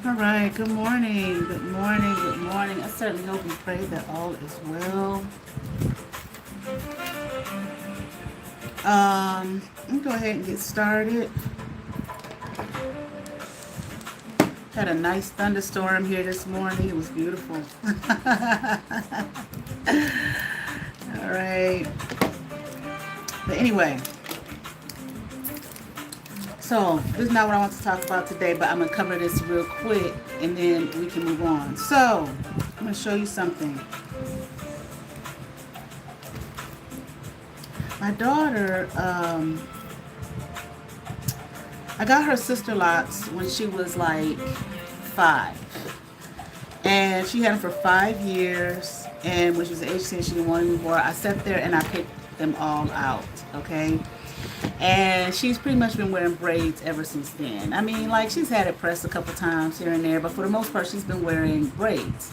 All right, good morning, good morning, good morning. I certainly hope and pray that all is well. Let me go ahead and get started. Had a nice thunderstorm here this morning. It was beautiful. All right. But anyway, so this is not what I want to talk about today, but I'm going to cover this real quick and then we can move on. So, I'm going to show you something. My daughter, I got her sister locks when she was like 5. And she had them for 5 years. And when she was age 10, she didn't want any more. I sat there and I picked them all out, okay? And she's pretty much been wearing braids ever since then. I mean, like, she's had it pressed a couple times here and there, but for the most part, she's been wearing braids.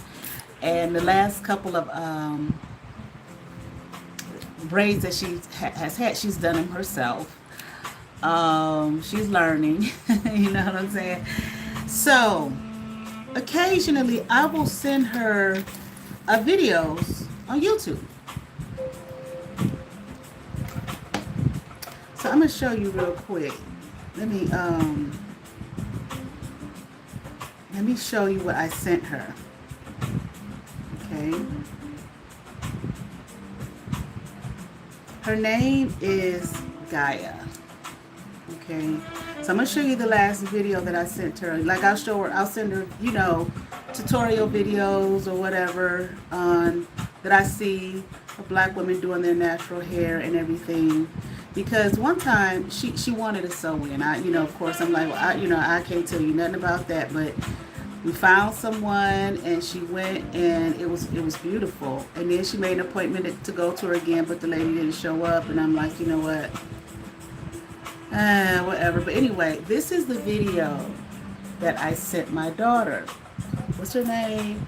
And the last couple of braids that she has had, she's done them herself. She's learning, you know what I'm saying? So, occasionally, I will send her videos on YouTube. So I'm gonna show you real quick. Let me show you what I sent her. Okay. Her name is Gaia. Okay. So I'm gonna show you the last video that I sent her. Like I'll send her, you know, tutorial videos or whatever on that I see of black women doing their natural hair and everything. Because one time she wanted a sew-in. Of course, I'm like, well, I can't tell you nothing about that. But we found someone, and she went, and it was beautiful. And then she made an appointment to go to her again, but the lady didn't show up. And I'm like, you know what? Whatever. But anyway, this is the video that I sent my daughter. What's her name?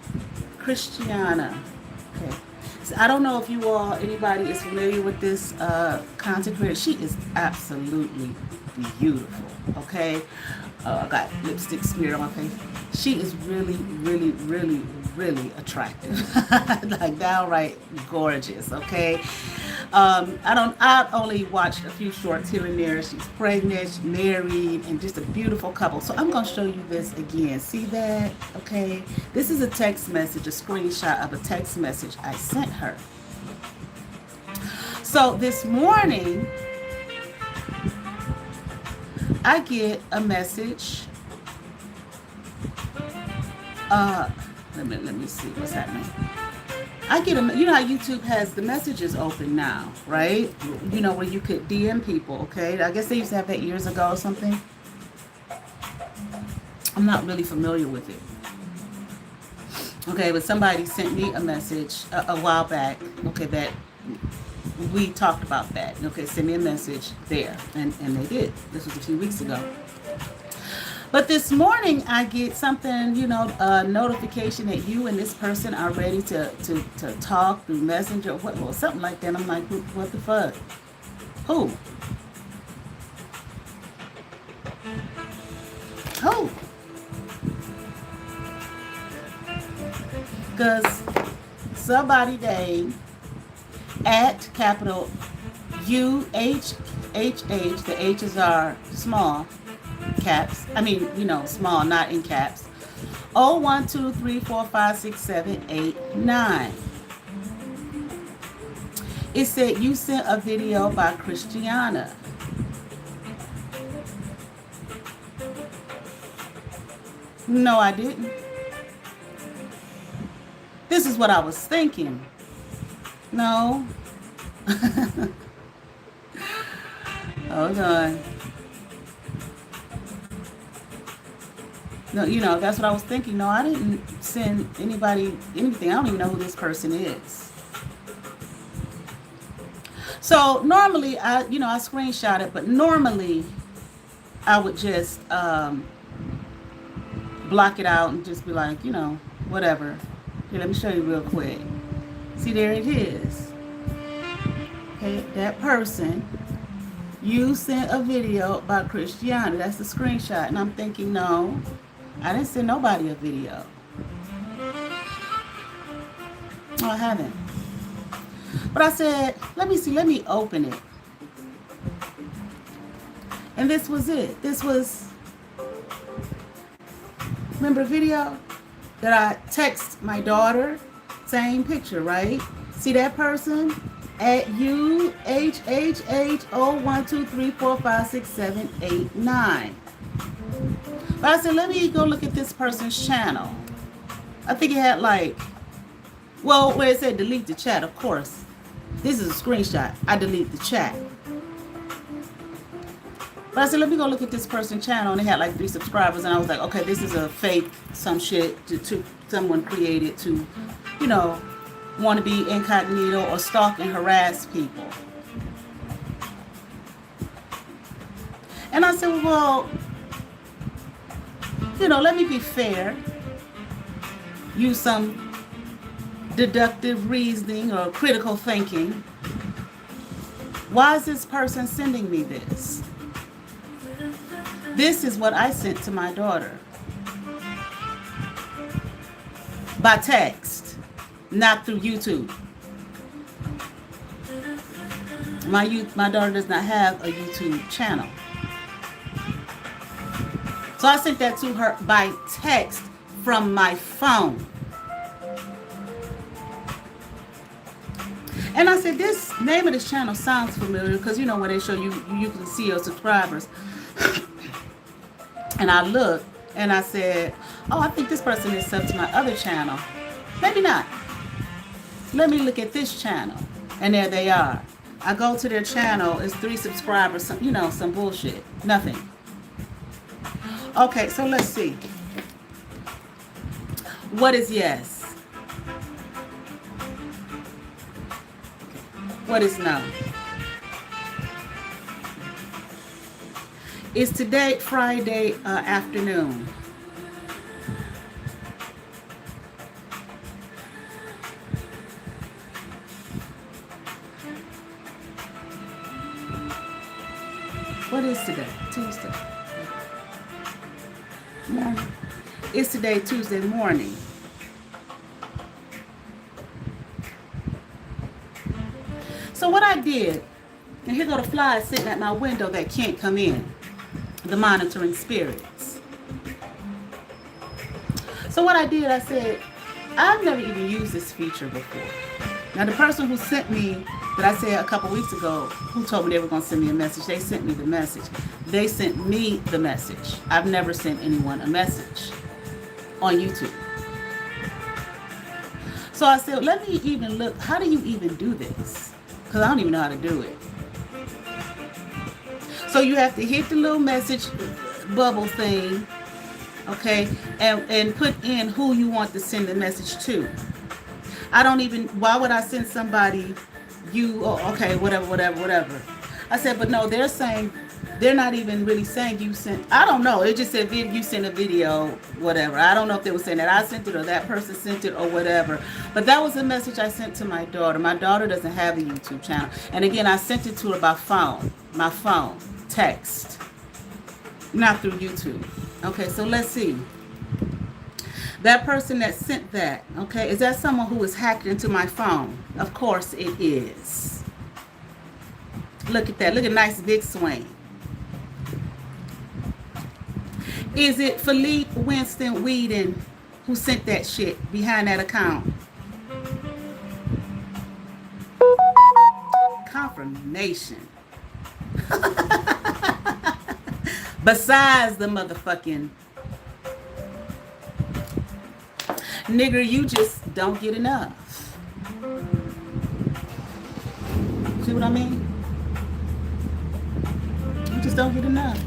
Christiana. Okay. I don't know if you all, anybody is familiar with this content creator. She is absolutely beautiful, okay? I got lipstick smeared on my face. She is really, really, really, really attractive. Like downright gorgeous, okay? I've only watched a few shorts here and there. She's pregnant, married, and just a beautiful couple. So I'm going to show you this again. See that? Okay. This is a text message, a screenshot of a text message I sent her. So this morning, I get a message. Let me see what's happening. I get you know how YouTube has the messages open now, right? You know, where you could DM people, okay? I guess they used to have that years ago or something. I'm not really familiar with it. Okay, but somebody sent me a message a while back, okay, that we talked about that. Okay, send me a message there, and they did. This was a few weeks ago. But this morning, I get something, a notification that you and this person are ready to talk through Messenger or something like that. I'm like, what the fuck? Who? Who? Because somebody named at capital UHHH, the H's are small. Caps. Small, not in caps. 1 2 3 4 5 6 7 8 9. It said you sent a video by Christiana. No, I didn't. This is what I was thinking. No. Hold on. No, that's what I was thinking. No, I didn't send anybody anything. I don't even know who this person is. So normally, I screenshot it, but normally I would just block it out and just be like, whatever. Here, let me show you real quick. See, there it is. Okay, that person, you sent a video about Christiana. That's the screenshot. And I'm thinking, no. I didn't send nobody a video. No, I haven't. But I said, let me see, let me open it. And this was it. This was, remember a video that I text my daughter? Same picture, right? See that person? At UHHH0123456789. But I said, let me go look at this person's channel. I think it had like, well, where it said delete the chat, of course. This is a screenshot. I delete the chat. But I said, let me go look at this person's channel, and they had like 3 subscribers, and I was like, okay, this is a fake, some shit to someone created to, you know, want to be incognito or stalk and harass people. And I said, well, you know, let me be fair. Use some deductive reasoning or critical thinking. Why is this person sending me this? This is what I sent to my daughter. By text, not through YouTube. My daughter does not have a YouTube channel. So I sent that to her by text from my phone. And I said, this name of this channel sounds familiar, because you know when they show you, you can see your subscribers. And I looked and I said, oh, I think this person is sub to my other channel. Maybe not. Let me look at this channel. And there they are. I go to their channel, it's 3 subscribers, some, you know, some bullshit. Nothing. Okay, so let's see. What is yes? What is no? It's today, Friday afternoon. What is today? Tuesday. Morning. It's today, Tuesday morning. So what I did, and here go the flies sitting at my window that can't come in, the monitoring spirits. So what I did, I said, I've never even used this feature before. Now the person who sent me, that I said a couple weeks ago, who told me they were going to send me a message, they sent me the message. They sent me the message. I've never sent anyone a message on YouTube. So I said, let me even look, how do you even do this? Because I don't even know how to do it. So you have to hit the little message bubble thing, okay, and put in who you want to send the message to. I don't even, why would I send somebody you, oh, okay, whatever. I said, but no, they're saying, they're not even really saying you sent, I don't know, it just said you sent a video, whatever. I don't know if they were saying that I sent it or that person sent it or whatever. But that was a message I sent to my daughter. My daughter doesn't have a YouTube channel. And again, I sent it to her by phone, my phone, text, not through YouTube. Okay, so let's see. That person that sent that, okay, is that someone who was hacked into my phone? Of course it is. Look at that. Look at nice big swing. Is it Philippe Winston Whedon who sent that shit behind that account? Confirmation. Besides the motherfucking nigger, you just don't get enough. See what I mean? You just don't get enough.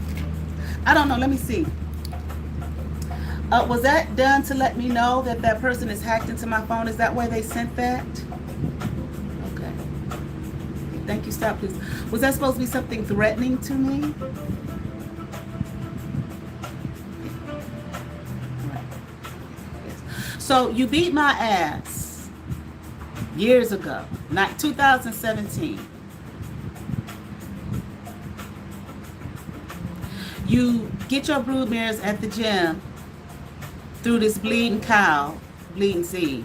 I don't know. Let me see. Was that done to let me know that that person is hacked into my phone? Is that why they sent that? Okay. Thank you. Stop, please. Was that supposed to be something threatening to me? So you beat my ass years ago, not 2017. You get your brood mares at the gym through this bleeding cow, bleeding Z,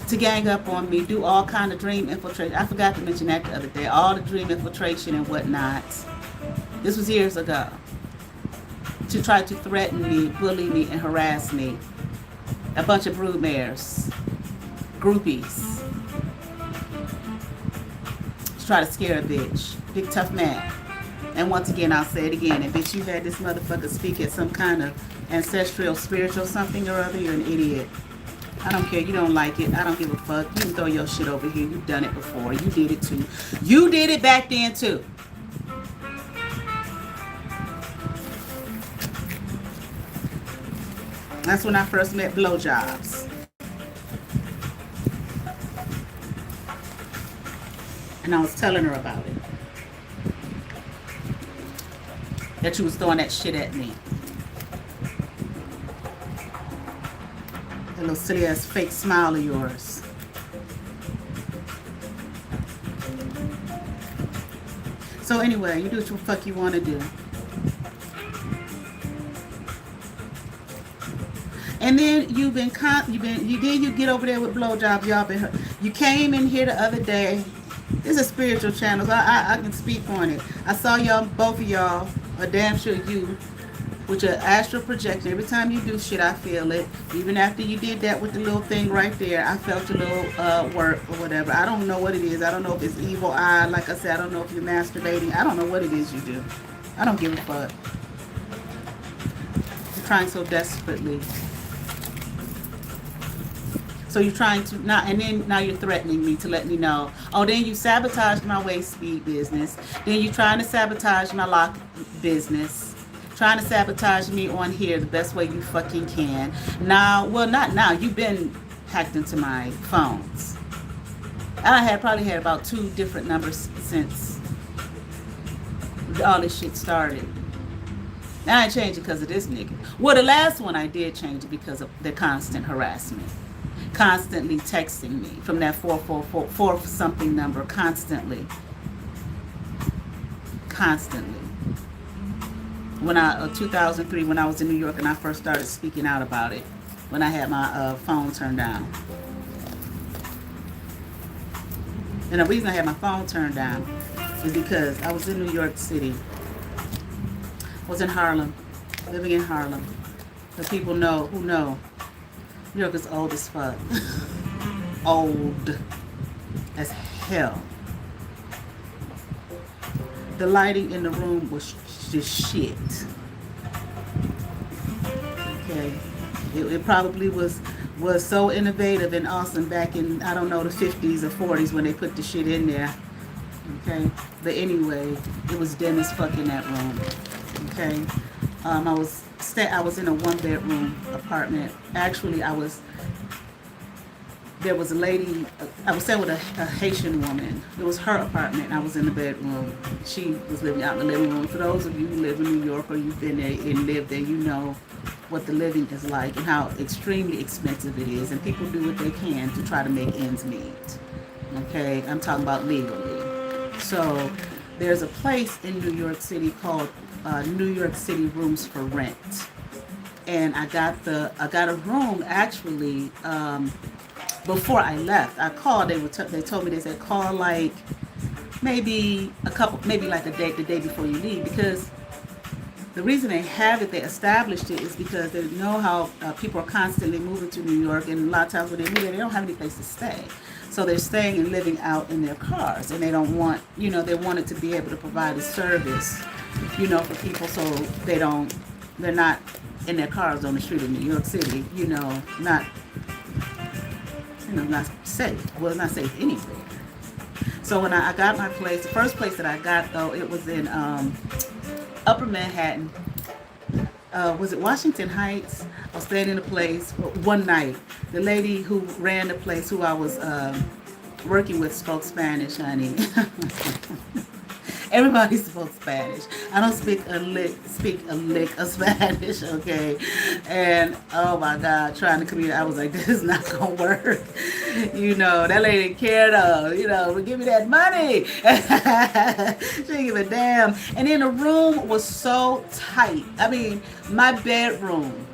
to gang up on me, do all kind of dream infiltration. I forgot to mention that the other day. All the dream infiltration and whatnot. This was years ago. To try to threaten me, bully me, and harass me. A bunch of broodmares, groupies. To try to scare a bitch. Big tough man. And once again, I'll say it again. And bitch, you had this motherfucker speak at some kind of ancestral, spiritual something or other, you're an idiot. I don't care. You don't like it. I don't give a fuck. You can throw your shit over here. You've done it before. You did it too. You did it back then too. That's when I first met blowjobs. And I was telling her about it. That you was throwing that shit at me. That little silly ass fake smile of yours. So anyway, you do what the fuck you want to do. And then you get over there with blowjobs. Y'all been, you came in here the other day. This is a spiritual channel, so I can speak on it. I saw y'all, both of y'all, or damn sure you, with your astral projection. Every time you do shit, I feel it. Even after you did that with the little thing right there, I felt a little work or whatever. I don't know what it is. I don't know if it's evil eye. Like I said, I don't know if you're masturbating. I don't know what it is you do. I don't give a fuck. You're trying so desperately. So you're trying to not, and then now you're threatening me to let me know. Oh, then you sabotaged my waist speed business. Then you're trying to sabotage my lock business. Trying to sabotage me on here the best way you fucking can. Now, well, not now. You've been hacked into my phones. I probably had about 2 different numbers since all this shit started. Now I changed it because of this nigga. Well, the last one I did change it because of the constant harassment. Constantly texting me from that 444 something number, constantly. When 2003, when I was in New York and I first started speaking out about it, when I had my phone turned down. And the reason I had my phone turned down is because I was in New York City. I was in Harlem, living in Harlem. The people who know, New York is old as fuck. Old as hell. The lighting in the room was just shit. Okay. It probably was so innovative and awesome back in, I don't know, the 50s or 40s when they put the shit in there. Okay. But anyway, it was dim as fuck in that room. Okay. I was in a 1-bedroom apartment. Actually, there was a lady, I was staying with a Haitian woman. It was her apartment, and I was in the bedroom. She was living out in the living room. For those of you who live in New York or you've been there and lived there, you know what the living is like and how extremely expensive it is. And people do what they can to try to make ends meet. Okay, I'm talking about legally. So there's a place in New York City called New York City Rooms for Rent. And I got a room actually before I left. I called. They told me, they said call like maybe like the day before you leave, because the reason they have it, they established it, is because they know how people are constantly moving to New York, and a lot of times when they move there, they don't have any place to stay. So they're staying and living out in their cars, and they don't want, they wanted to be able to provide a service, for people, so they're not in their cars on the street in New York City, not safe. Well, it's not safe anywhere. So when I got my place, the first place that I got, though, it was in Upper Manhattan. Was it Washington Heights? I was staying in a place one night. The lady who ran the place, who I was working with, spoke Spanish, honey. Everybody spoke Spanish. I don't speak a lick of Spanish, okay? And oh my God, trying to communicate, I was like, this is not gonna work. You know, that lady cared of, give me that money. She didn't give a damn. And then the room was so tight. I mean, my bedroom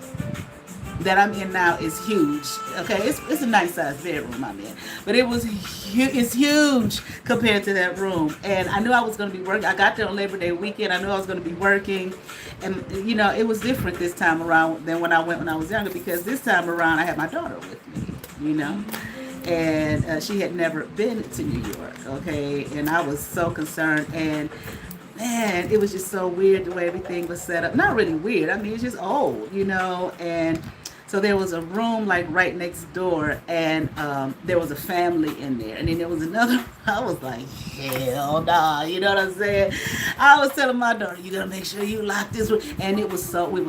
that I'm in now is huge. Okay, it's a nice sized bedroom I'm in, but it's huge compared to that room. And I knew I was going to be working. I got there on Labor Day weekend. I knew I was going to be working, and it was different this time around than when I went when I was younger, because this time around I had my daughter with me. And she had never been to New York. Okay, and I was so concerned. And man, it was just so weird the way everything was set up. Not really weird. I mean, it's just old, and so there was a room like right next door, and there was a family in there. And then there was another. I was like, hell nah, you know what I'm saying? I was telling my daughter, you gotta make sure you lock this room. And we was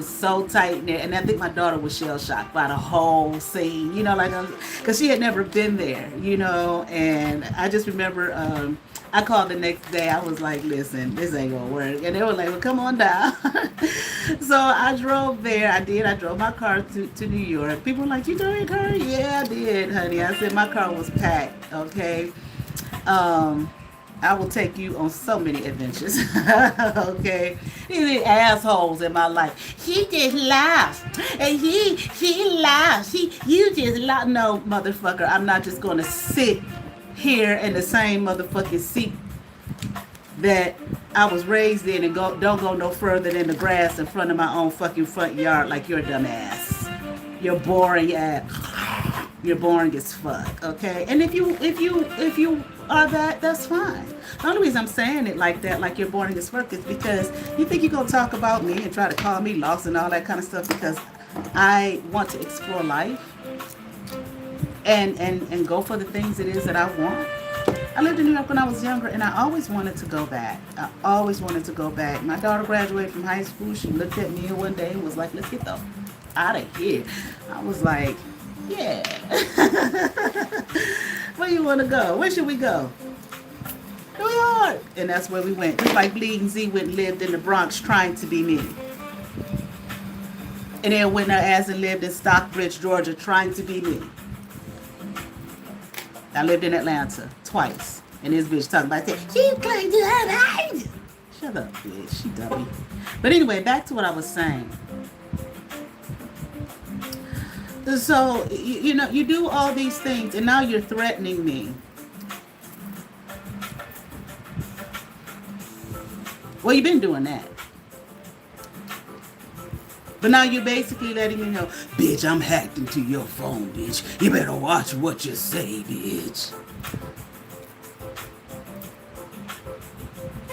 so tight in there. And I think my daughter was shell shocked by the whole scene, because she had never been there, And I just remember. I called the next day. I was like, listen, this ain't gonna work. And they were like, well, come on down. So I drove there. I did. I drove my car to New York. People were like, you drove your car? Yeah, I did, honey. I said my car was packed, okay? I will take you on so many adventures, okay? These assholes in my life. He just laughs. And he laughs. You just laugh. No, motherfucker, I'm not just gonna sit here in the same motherfucking seat that I was raised in and don't go no further than the grass in front of my own fucking front yard like you're a dumbass. You're boring ass. You're boring as fuck, okay? And if you are that's fine. The only reason I'm saying it like that, like you're boring as fuck, is because you think you're gonna talk about me and try to call me lost and all that kind of stuff, because I want to explore life. And go for the things it is that I want. I lived in New York when I was younger, and I always wanted to go back. My daughter graduated from high school. She looked at me one day and was like, let's get the out of here. I was like, yeah. Where you want to go? Where should we go? New York. And that's where we went. Just like Bleeding Z went and lived in the Bronx trying to be me. And then went her ass and lived in Stockbridge, Georgia, trying to be me. I lived in Atlanta twice. And this bitch talking about that. She claimed to have AIDS. Shut up, bitch. She dummy. But anyway, back to what I was saying. So, you do all these things, and now you're threatening me. Well, you've been doing that. But now you're basically letting me know, bitch, I'm hacked into your phone, bitch. You better watch what you say, bitch.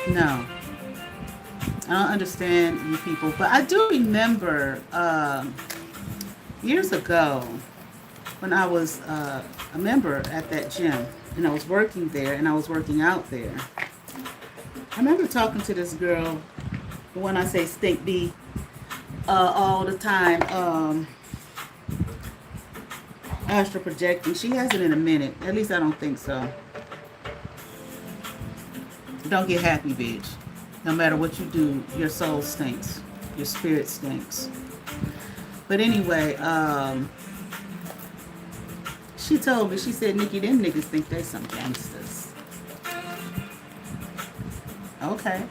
No. I don't understand you people. But I do remember years ago when I was a member at that gym. And I was working there, and I was working out there. I remember talking to this girl, the one I say stink B, all the time, astral projecting. She hasn't in a minute. At least I don't think so. Don't get happy, bitch. No matter what you do, your soul stinks. Your spirit stinks. But anyway, she told me, she said, Nikki, them niggas think they some gangsters. Okay.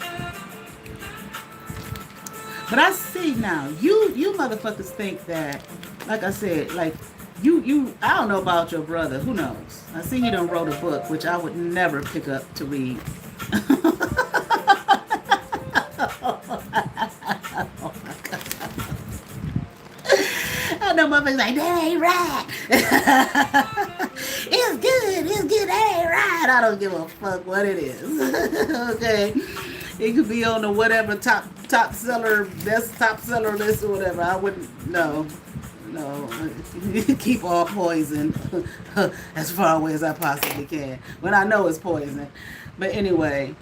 But I see now, you motherfuckers think that, like I said, like, you, I don't know about your brother, who knows? I see you done wrote a book, which I would never pick up to read. Oh my God. I know motherfuckers like, that ain't right. It's good, that ain't right. I don't give a fuck what it is. Okay. It could be on the whatever top seller, best top seller list or whatever. I wouldn't, no. Keep all poison as far away as I possibly can. When I know it's poison. But anyway,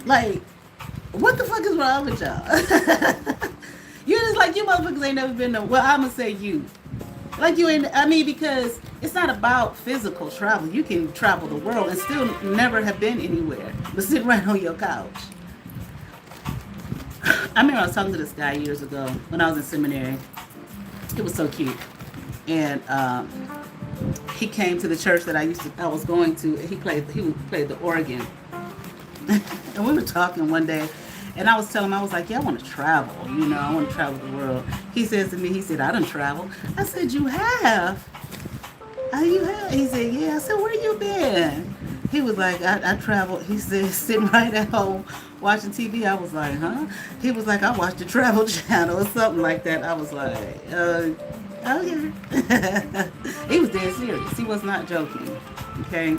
like, what the fuck is wrong with y'all? You just like, you motherfuckers ain't never been to, well, I'm gonna say you. Like you ain't, I mean, because it's not about physical travel. You can travel the world and still never have been anywhere, but sit right on your couch. I remember I was talking to this guy years ago when I was in seminary. It was so cute. and he came to the church that I was going to. He played the organ, and we were talking one day, and I was telling him, I was like, yeah, I want to travel. You know, I want to travel the world. He says to me, he said, I done travel. I said, you have? How you have? He said, yeah. I said, where you been? He was like, I traveled. He said, sitting right at home watching TV. I was like, huh? He was like, I watched the Travel Channel or something like that. I was like, okay. He was dead serious. He was not joking. Okay?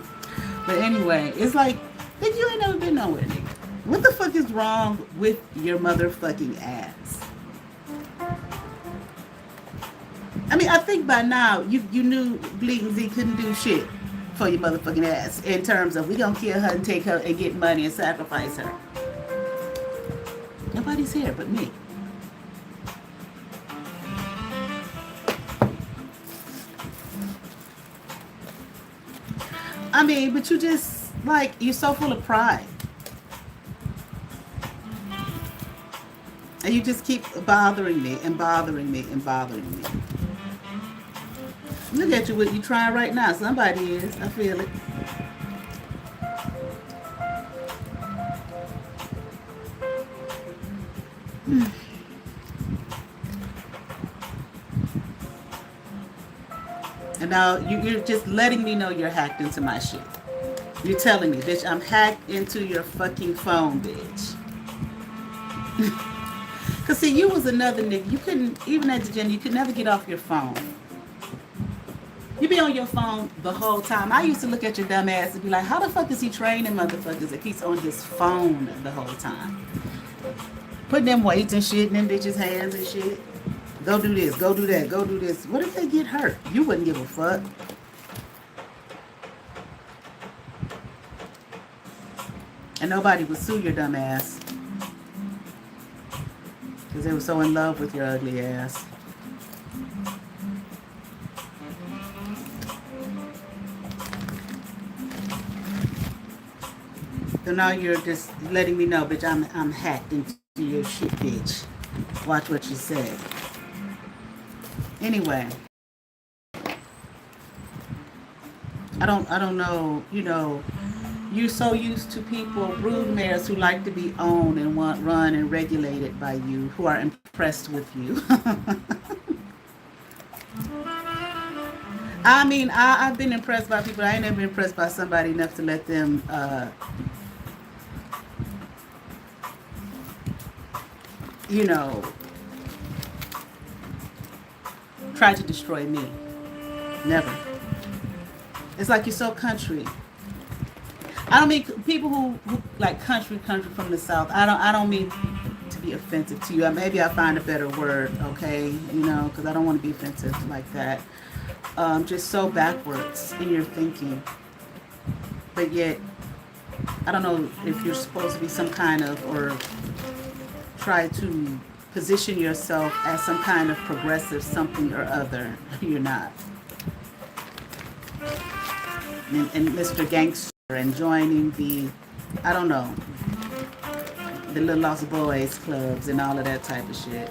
But anyway, it's like, nigga, you ain't never been nowhere, nigga. What the fuck is wrong with your motherfucking ass? I mean, I think by now you knew Bleeding Z couldn't do shit for your motherfucking ass in terms of we gonna kill her and take her and get money and sacrifice her. Nobody's here but me. I mean, but you just, like, you're so full of pride. And you just keep bothering me and bothering me and bothering me. Look at you, what you trying right now. Somebody is. I feel it. And now you're just letting me know you're hacked into my shit. You're telling me, bitch, I'm hacked into your fucking phone, bitch. Because, see, you was another nigga. You couldn't, even at the gym, you could never get off your phone. You be on your phone the whole time. I used to look at your dumb ass and be like, how the fuck is he training motherfuckers if he's on his phone the whole time? Putting them weights and shit in them bitches' hands and shit. Go do this, go do that, go do this. What if they get hurt? You wouldn't give a fuck. And nobody would sue your dumb ass. Because they were so in love with your ugly ass. So now you're just letting me know, bitch, I'm hacked into your shit, bitch. Watch what you say. Anyway. I don't know, you know, you're so used to people, broodmares who like to be owned and want run and regulated by you, who are impressed with you. I mean, I've been impressed by people. I ain't never been impressed by somebody enough to let them you know, try to destroy me. Never. It's like you're so country. I don't mean people who like country from the South. I don't mean to be offensive to you. Maybe I find a better word, okay? You know, because I don't want to be offensive like that. Just so backwards in your thinking. But yet, I don't know if you're supposed to be some kind of, or try to position yourself as some kind of progressive something or other. You're not. And Mr. Gangster and joining the, I don't know, the Little Lost Boys clubs and all of that type of shit.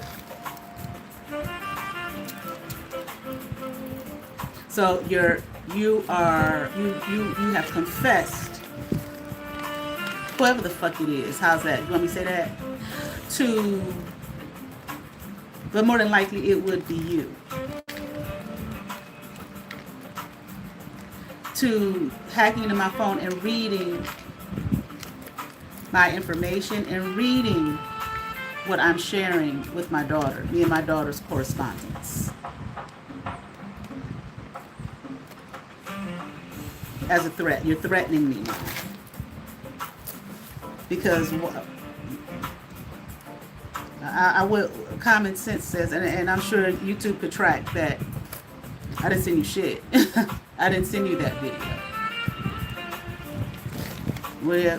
So you have confessed, whoever the fuck it is, how's that? You want me to say that? But more than likely it would be you. To hacking into my phone and reading my information and reading what I'm sharing with my daughter, me and my daughter's correspondence. As a threat. You're threatening me now. Because I will, common sense says, and I'm sure YouTube could track that I didn't send you shit. I didn't send you that video.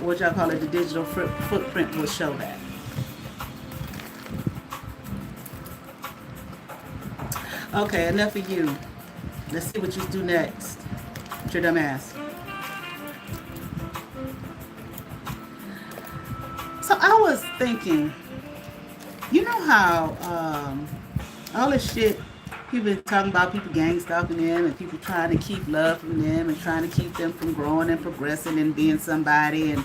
What y'all call it, the digital footprint will show that. Okay, enough of you. Let's see what you do next. With your dumb ass. So I was thinking, you know how all this shit People been talking about people gang stalking them and people trying to keep love from them and trying to keep them from growing and progressing and being somebody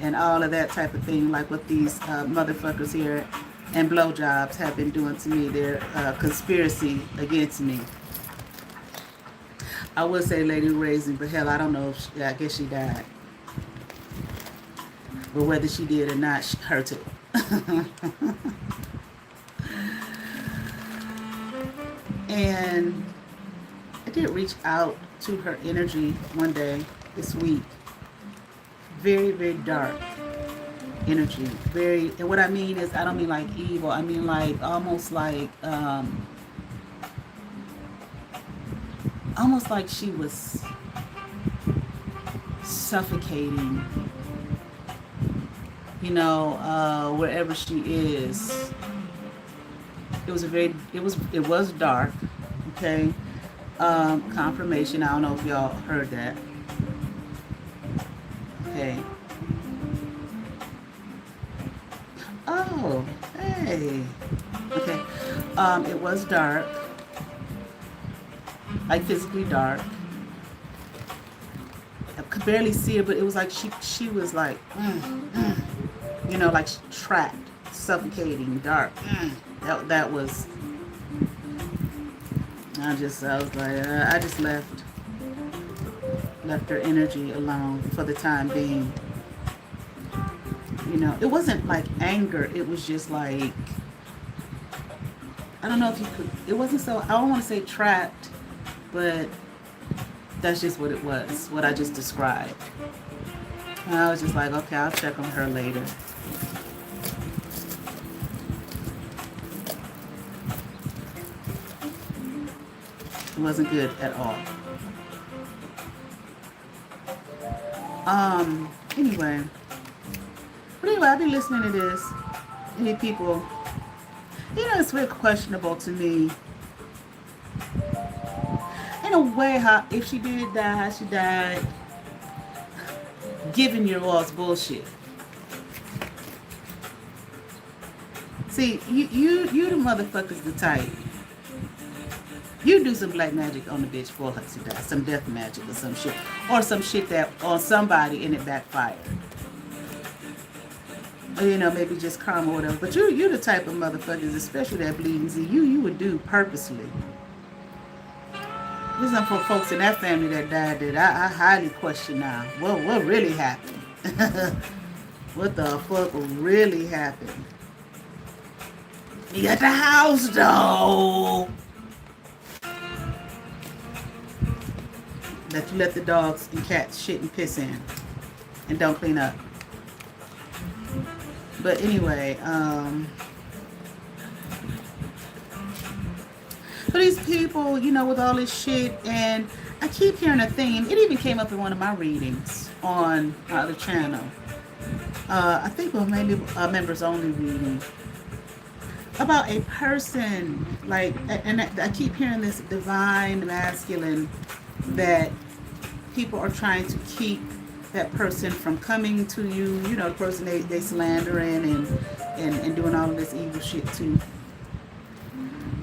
and all of that type of thing, like what these motherfuckers here and blowjobs have been doing to me. They're conspiracy against me. I would say Lady Raising, but hell, I don't know. If I guess she died. But whether she did or not, her too. And I did reach out to her energy one day this week. Very, very dark energy. Very, and what I mean is, I don't mean like evil. I mean like almost like she was suffocating, you know, wherever she is. It was dark, okay. Confirmation. I don't know if y'all heard that. Okay. Oh, hey. Okay. It was dark, like physically dark. I could barely see her, but it was like she was like, you know, like trapped, suffocating, dark. That was. I was like, I just left her energy alone for the time being. You know, it wasn't like anger. It was just like, I don't know if you could. It wasn't so. I don't want to say trapped, but that's just what it was. What I just described. And I was just like, okay, I'll check on her later. It wasn't good at all. Anyway. But anyway, I've been listening to this. Any people, you know, it's real questionable to me. In a way, how if she did die, how she died, giving your all's bullshit. See, you the motherfuckers the type. You do some black magic on the bitch for her to die, some death magic or some shit, or some shit that on somebody and it backfired. Or, you know, maybe just karma or whatever. But you the type of motherfuckers, especially that bleeding Z, you would do purposely. There's some folks in that family that died that I highly question now. What really happened? What the fuck really happened? You got the house though. That you let the dogs and cats shit and piss in and don't clean up. But anyway, for these people, you know, with all this shit, and I keep hearing a theme. It even came up in one of my readings on my other channel. I think it was maybe a members only reading about a person, like, and I keep hearing this divine masculine, that people are trying to keep that person from coming to you, you know, the person they slandering and doing all of this evil shit to.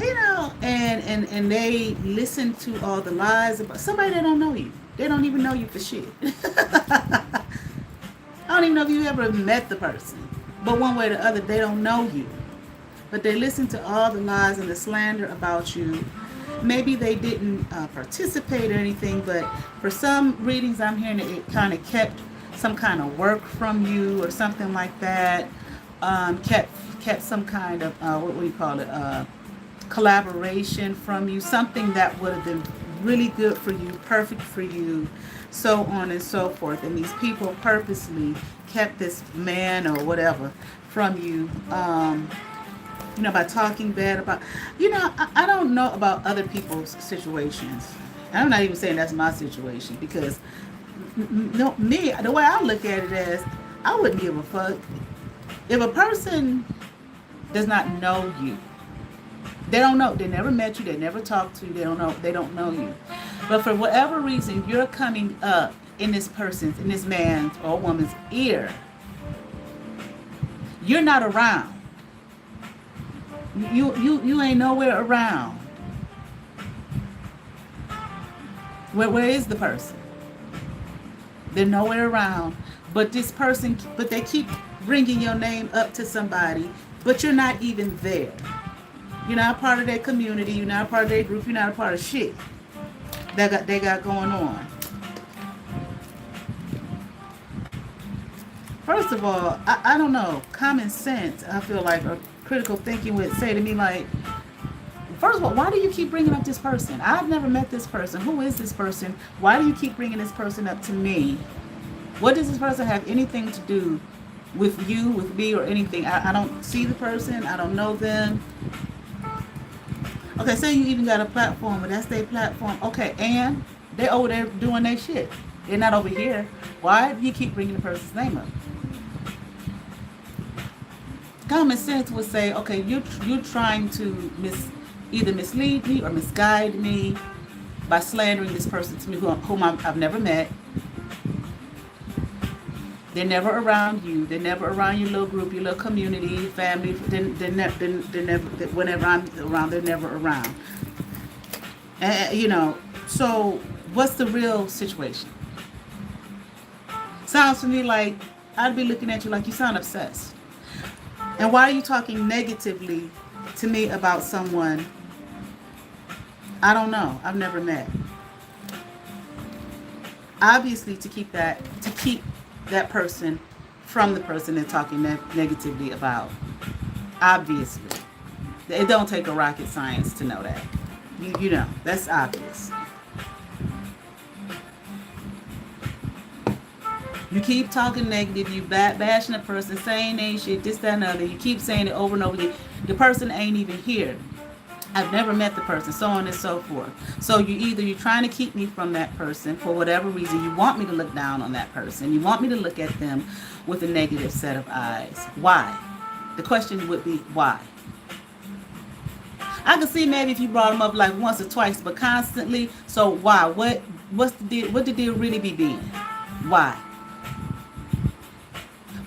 You know, and they listen to all the lies about somebody that don't know you. They don't even know you for shit. I don't even know if you ever met the person. But one way or the other, they don't know you. But they listen to all the lies and the slander about you. Maybe they didn't participate or anything, but for some readings I'm hearing that it kind of kept some kind of work from you or something like that. Kept some kind of, what do you call it, collaboration from you. Something that would have been really good for you, perfect for you, so on and so forth. And these people purposely kept this man or whatever from you. You know, by talking bad about, you know, I don't know about other people's situations. I'm not even saying that's my situation, because no, me, the way I look at it is, I wouldn't give a fuck if a person does not know you. They don't know. They never met you. They never talked to you. They don't know. They don't know you. But for whatever reason, you're coming up in this person's, in this man's or woman's ear. You're not around. You ain't nowhere around. Where is the person? They're nowhere around. But they keep bringing your name up to somebody, but you're not even there. You're not part of their community. You're not part of their group. You're not a part of shit they got going on. First of all, I don't know. Common sense, I feel like, or critical thinking would say to me, like, first of all, why do you keep bringing up this person? I've never met this person. Who is this person? Why do you keep bringing this person up to me? What does this person have anything to do with you, with me, or anything? I don't see the person. I don't know them. Okay, say you even got a platform, but that's their platform. Okay, and they're over there doing their shit. They're not over here. Why do you keep bringing the person's name up? Common sense would say, okay, you're trying to either mislead me or misguide me by slandering this person to me whom I've never met. They're never around you. They're never around your little group, your little community, family. They're never, whenever I'm around, they're never around. And, so what's the real situation? Sounds to me like I'd be looking at you like you sound obsessed. And why are you talking negatively to me about someone I don't know, I've never met? Obviously, to keep that person from the person they're talking negatively about. Obviously. It don't take a rocket science to know that. You know, that's obvious. You keep talking negative, you bashing a person, saying ain't shit, this, that, and the other. You keep saying it over and over again. The person ain't even here. I've never met the person, so on and so forth. So you're trying to keep me from that person for whatever reason. You want me to look down on that person. You want me to look at them with a negative set of eyes. Why? The question would be, why? I could see maybe if you brought them up like once or twice, but constantly. So why? What's the deal? What the deal really be being? Why?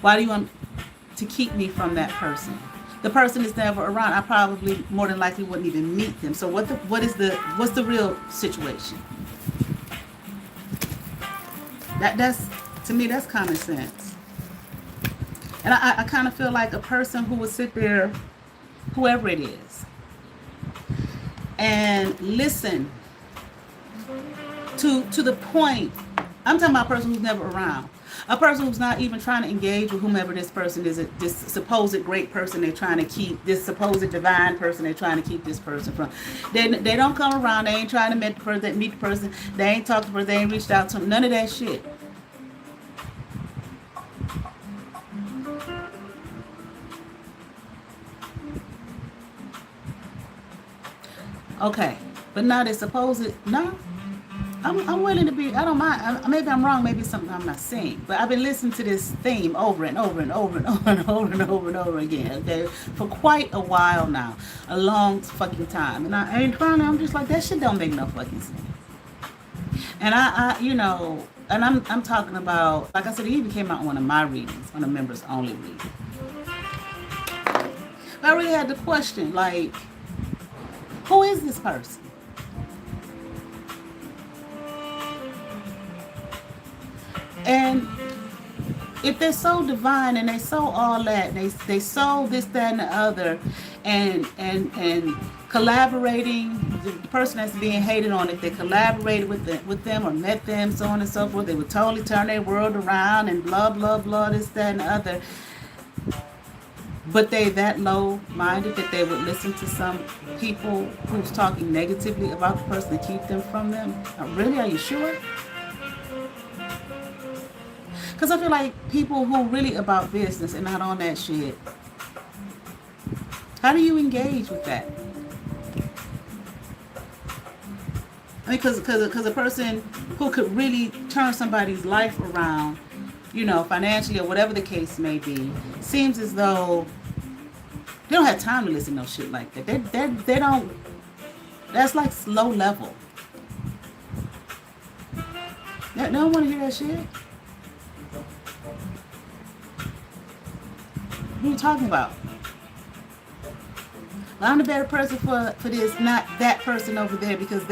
Why do you want to keep me from that person? The person is never around. I probably more than likely wouldn't even meet them. So what's the real situation? That's to me, that's common sense. And I kind of feel like a person who would sit there, whoever it is, and listen to the point. I'm talking about a person who's never around. A person who's not even trying to engage with whomever this person is, this supposed great person they're trying to keep, this supposed divine person they're trying to keep this person from. They don't come around. They ain't trying to meet the person. They ain't talked to the person. They ain't reached out to them. None of that shit. Okay, but now they supposed no. I'm willing to be, I don't mind, maybe I'm wrong, maybe it's something I'm not saying, but I've been listening to this theme over and over and over and over and over and over and over again, okay, for quite a while now, a long fucking time, and finally I'm just like, that shit don't make no fucking sense. And and I'm talking about, like I said, it even came out in one of my readings, on a members only reading. I really had the question, like, who is this person? And if they're so divine and they so all that, they so this, that, and the other, and collaborating, the person that's being hated on, if they collaborated with them or met them, so on and so forth, they would totally turn their world around and blah, blah, blah, this, that, and the other. But they that low-minded that they would listen to some people who's talking negatively about the person to keep them from them? Really? Are you sure? Because I feel like people who are really about business and not on that shit, how do you engage with that? I mean, because a person who could really turn somebody's life around, financially or whatever the case may be, seems as though they don't have time to listen to no shit like that. They don't, that's like low level. They don't want to hear that shit. What are you talking about? Well, I'm the better person for this, not that person over there, because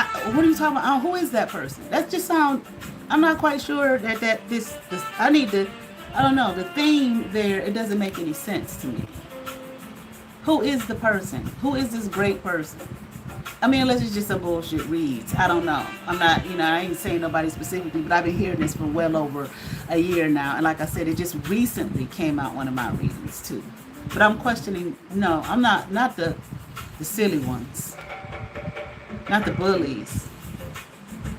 What are you talking about? Who is that person? That just sound. I'm not quite sure that this. I need to. I don't know. The theme there. It doesn't make any sense to me. Who is the person? Who is this great person? I mean, unless it's just some bullshit reads. I don't know. I'm not, I ain't saying nobody specifically, but I've been hearing this for well over a year now. And like I said, it just recently came out one of my readings too. But I'm questioning, no, I'm not the silly ones. Not the bullies.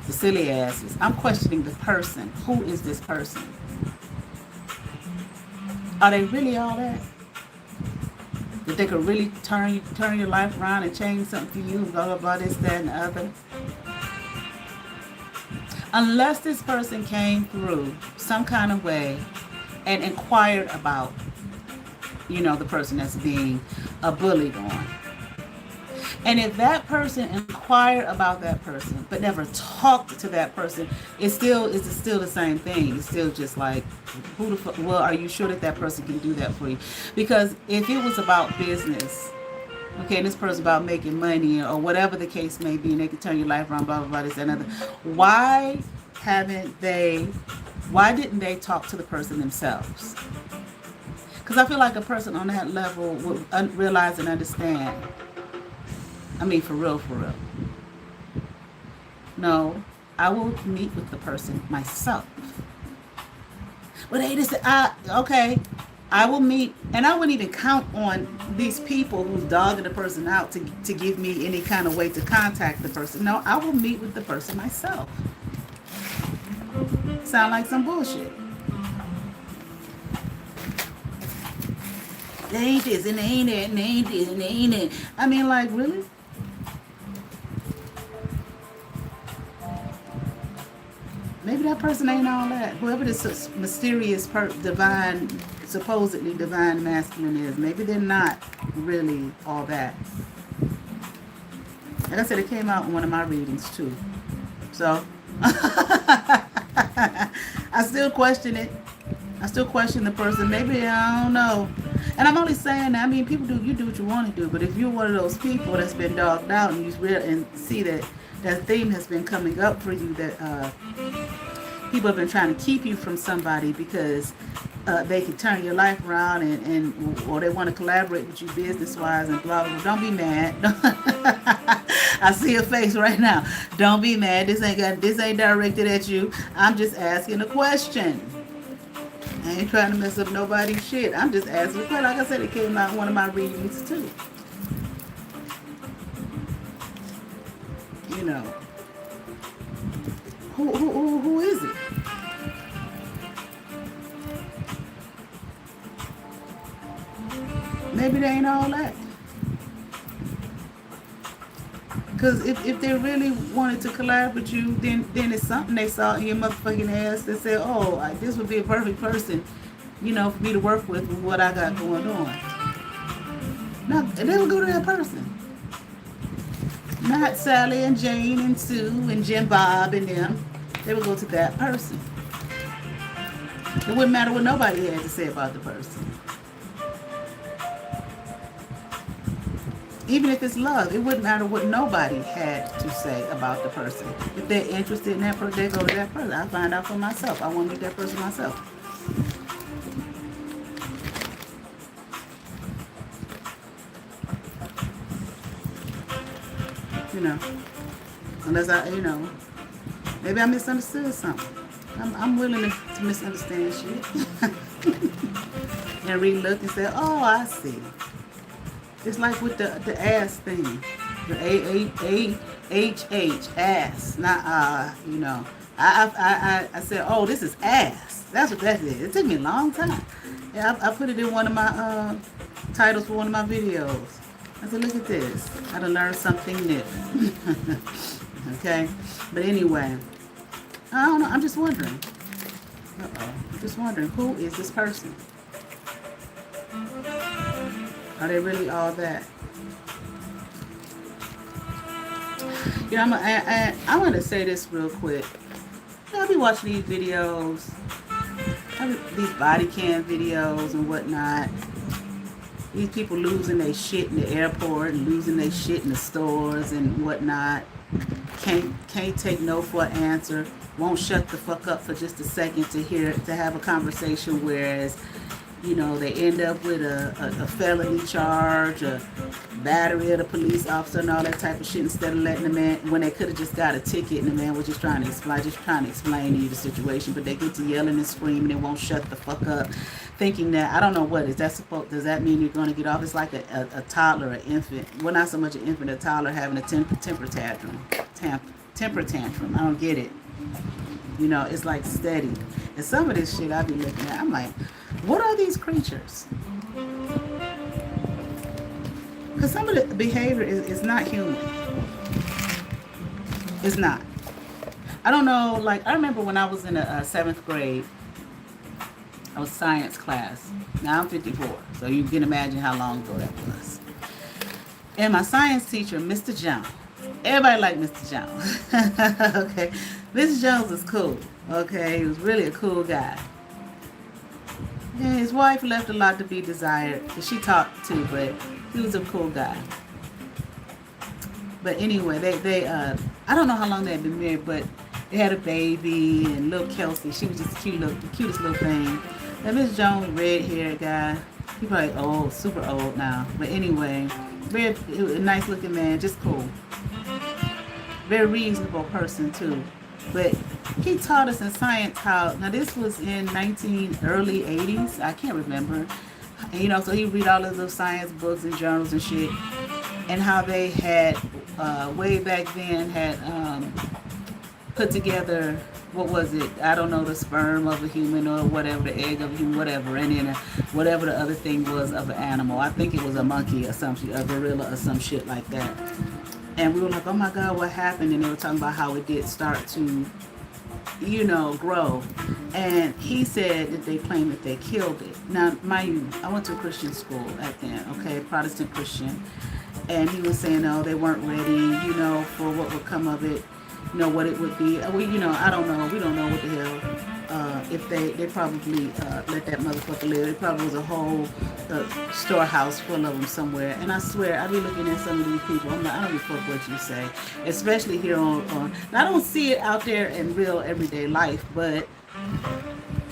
The silly asses. I'm questioning the person. Who is this person? Are they really all that? That they could really turn your life around and change something for you, blah, blah, blah, this, that, and the other. Unless this person came through some kind of way and inquired about, the person that's being bullied on. And if that person inquired about that person but never talked to that person, it's still the same thing. It's still just like, who the fuck? Well, are you sure that person can do that for you? Because if it was about business, okay, and this person's about making money or whatever the case may be, and they can turn your life around, blah, blah, blah, this and another, why didn't they talk to the person themselves? Because I feel like a person on that level would realize and understand. I mean, for real. No, I will meet with the person myself. But hey, okay, I will meet, and I wouldn't even count on these people who's dogging the person out to give me any kind of way to contact the person. No, I will meet with the person myself. Sound like some bullshit. They ain't this, and they ain't that, and they ain't this, and they ain't that. I mean, like, really? Maybe that person ain't all that. Whoever this mysterious, supposedly divine masculine is, maybe they're not really all that. Like I said, it came out in one of my readings too. So, I still question it. I still question the person. Maybe, I don't know. And I'm only saying that, I mean, you do what you want to do. But if you're one of those people that's been dogged out and and see that theme has been coming up for you, that people have been trying to keep you from somebody because they can turn your life around or they want to collaborate with you business-wise and blah, blah, blah. Don't be mad. I see your face right now. Don't be mad. This ain't directed at you. I'm just asking a question. I ain't trying to mess up nobody's shit. I'm just asking a question. Like I said, it came out in one of my readings too. Who is it? Maybe they ain't all that. Because if they really wanted to collab with you, then it's something they saw in your motherfucking ass that said, oh, this would be a perfect person, for me to work with what I got going on. Now, they would go to that person. Not Sally and Jane and Sue and Jim Bob and them. They would go to that person. It wouldn't matter what nobody had to say about the person. Even if it's love, it wouldn't matter what nobody had to say about the person. If they're interested in that person, they go to that person. I find out for myself. I want to meet that person myself. Unless maybe I misunderstood something. I'm willing to misunderstand shit. And re-look and say, oh, I see. It's like with the ass thing. The A-H-H, ass. Not, I said, oh, this is ass. That's what that is. It took me a long time. Yeah, I put it in one of my titles for one of my videos. I said, look at this. I done learned something new. Okay? But anyway, I don't know. I'm just wondering. I'm just wondering, who is this person? Are they really all that? I'm going to say this real quick. I'll be watching these videos, these body cam videos and whatnot. These people losing their shit in the airport and losing their shit in the stores and whatnot. Can't take no for an answer. Won't shut the fuck up for just a second to have a conversation. Whereas, you know, they end up with a felony charge, a battery of the police officer, and all that type of shit. Instead of letting the man, when they could have just got a ticket, and the man was just trying to explain to you the situation. But they get to yelling and screaming and won't shut the fuck up, thinking that, I don't know, what is that supposed? Does that mean you're going to get off? It's like a toddler, an infant. Well, not so much an infant, a toddler having a temper tantrum. Temper tantrum. I don't get it. You know, it's like steady. And some of this shit I be looking at, I'm like, what are these creatures? Because some of the behavior is not human. It's not. I don't know, like, I remember when I was in the 7th grade, I was science class. Now I'm 54, so you can imagine how long ago that was. And my science teacher, Mr. Jones, everybody liked Mr. Jones. Okay, Mr. Jones was cool. Okay, he was really a cool guy. Yeah, his wife left a lot to be desired. She talked too, but he was a cool guy. But anyway, they I don't know how long they had been married, but they had a baby, and little Kelsey, she was just the cutest little thing. And Miss Jones, red-haired guy, he probably old, super old now. But anyway, very nice looking man, just cool. Very reasonable person too. But he taught us in science how, now this was in early 80s, I can't remember. And, you know, so he read all of those science books and journals and shit. And how they had, way back then, had put together, what was it? I don't know, the sperm of a human or whatever, the egg of a human, whatever. And then whatever the other thing was of an animal. I think it was a monkey or something, a gorilla or some shit like that. And we were like, oh my God, what happened? And they were talking about how it did start to, you know, grow. And he said that they claimed that they killed it. Now, mind you, I went to a Christian school back then, okay, Protestant Christian. And he was saying, no, they weren't ready, you know, for what would come of it, you know, what it would be. We, you know, I don't know. We don't know what the hell. If they probably let that motherfucker live. It probably was a whole storehouse full of them somewhere. And I swear, I be looking at some of these people. I'm like, I don't give a fuck what you say. Especially here on I don't see it out there in real everyday life, but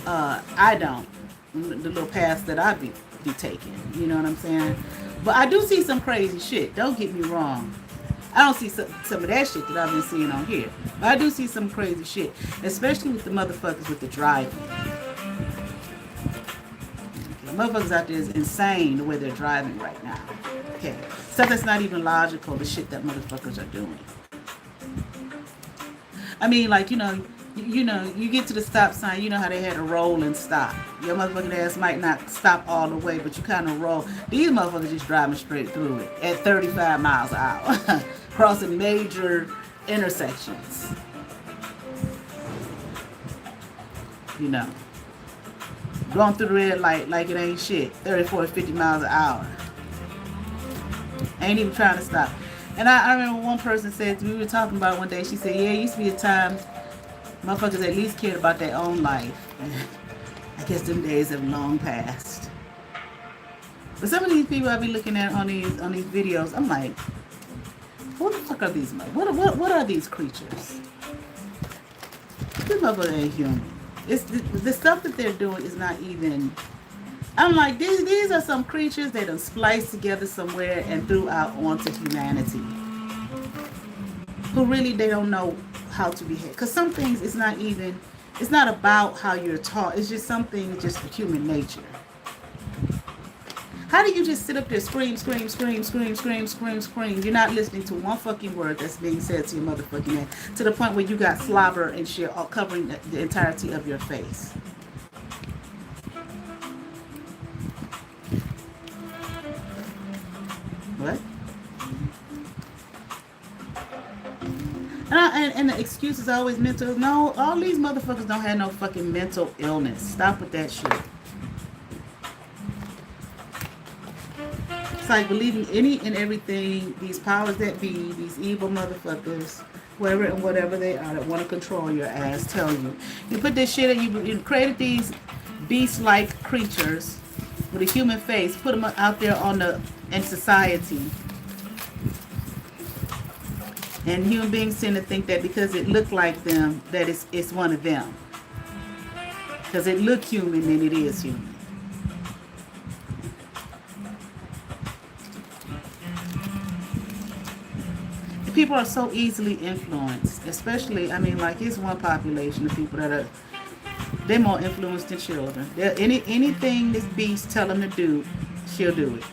I don't. The little paths that I be taking. You know what I'm saying? But I do see some crazy shit. Don't get me wrong. I don't see some of that shit that I've been seeing on here. But I do see some crazy shit. Especially with the motherfuckers with the driving. The motherfuckers out there is insane the way they're driving right now. Okay. Stuff that's not even logical, the shit that motherfuckers are doing. I mean, like, you know, you get to the stop sign, you know how they had to roll and stop. Your motherfucking ass might not stop all the way, but you kind of roll. These motherfuckers just driving straight through it at 35 miles an hour, crossing major intersections. You know, going through the red light like it ain't shit, 30, 40, 50 miles an hour. Ain't even trying to stop. And I remember one person said, we were talking about it one day, she said, yeah, it used to be a time motherfuckers at least cared about their own life. I guess them days have long passed. But some of these people I be looking at on these videos, I'm like, what the fuck are these? What are these creatures? These motherfuckers ain't human. It's the stuff that they're doing is not even. I'm like, these are some creatures that are spliced together somewhere and threw out onto humanity. Who really, they don't know how to behave. Because some things, it's not about how you're taught. It's just something, just human nature. How do you just sit up there, scream, scream, scream, scream, scream, scream, scream? You're not listening to one fucking word that's being said to your motherfucking head. To the point where you got slobber and shit all covering the entirety of your face. What? And the excuse is always mental. No, all these motherfuckers don't have no fucking mental illness. Stop with that shit. It's like believing any and everything these powers that be, these evil motherfuckers, whoever and whatever they are that want to control your ass, tell you. You put this shit in, you created these beast-like creatures with a human face, put them out there in society. And human beings tend to think that because it looked like them, that it's one of them. Because it look human and it is human. People are so easily influenced, especially, I mean, like, it's one population of people that are, they're more influenced than children. Anything this beast tell them to do, she'll do it.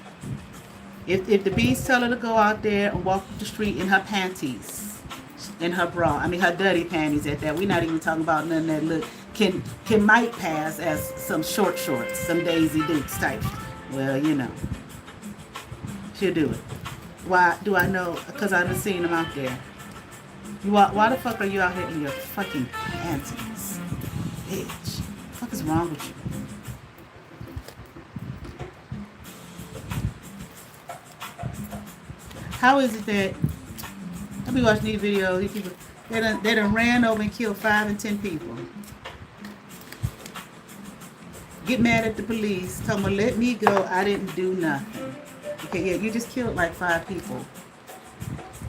If the beast tell her to go out there and walk the street in her panties, in her bra, I mean her dirty panties at that. We're not even talking about nothing that look can might pass as some short shorts, some Daisy Dukes type. Well, you know, she'll do it. Why do I know? Because I've seen them out there. Why the fuck are you out here in your fucking panties? Bitch. What the fuck is wrong with you? How is it that I be watching these videos, these people, they done ran over and killed 5 and 10 people. Get mad at the police, tell them, let me go, I didn't do nothing. Okay, yeah, you just killed like 5 people.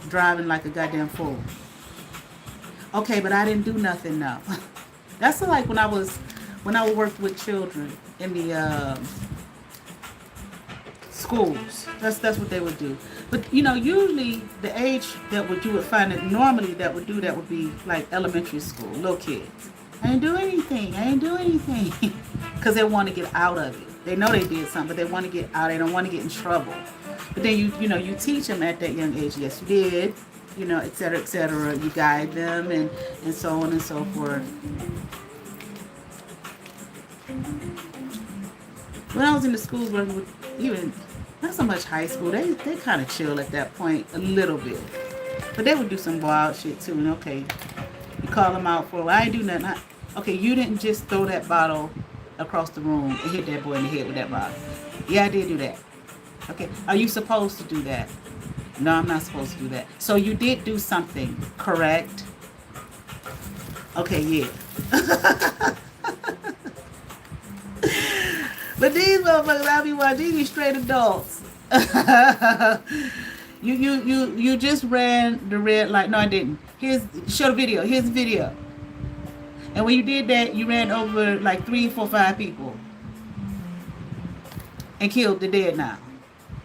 Driving like a goddamn fool. Okay, but I didn't do nothing now. That's like when I worked with children in the schools. That's what they would do. But you know, usually the age that you would find it normally that would be like elementary school, little kids. I didn't do anything. Because they want to get out of it. They know they did something, but they want to get out. They don't want to get in trouble. But then you teach them at that young age. Yes, you did. You know, et cetera, et cetera. You guide them and so on and so forth. When I was in the schools working with even not so much high school, they kind of chill at that point a little bit. But they would do some wild shit too. And okay, you call them out for, well, I ain't do nothing. Okay, you didn't just throw that bottle across the room and hit that boy in the head with that bottle. Yeah, I did do that. Okay, are you supposed to do that? No, I'm not supposed to do that. So you did do something, correct? Okay, yeah. But these motherfuckers I be watching, these be straight adults. You just ran the red light. No, I didn't. Show the video. Here's the video. And when you did that, you ran over like 3, 4, 5 people. And killed the dead now.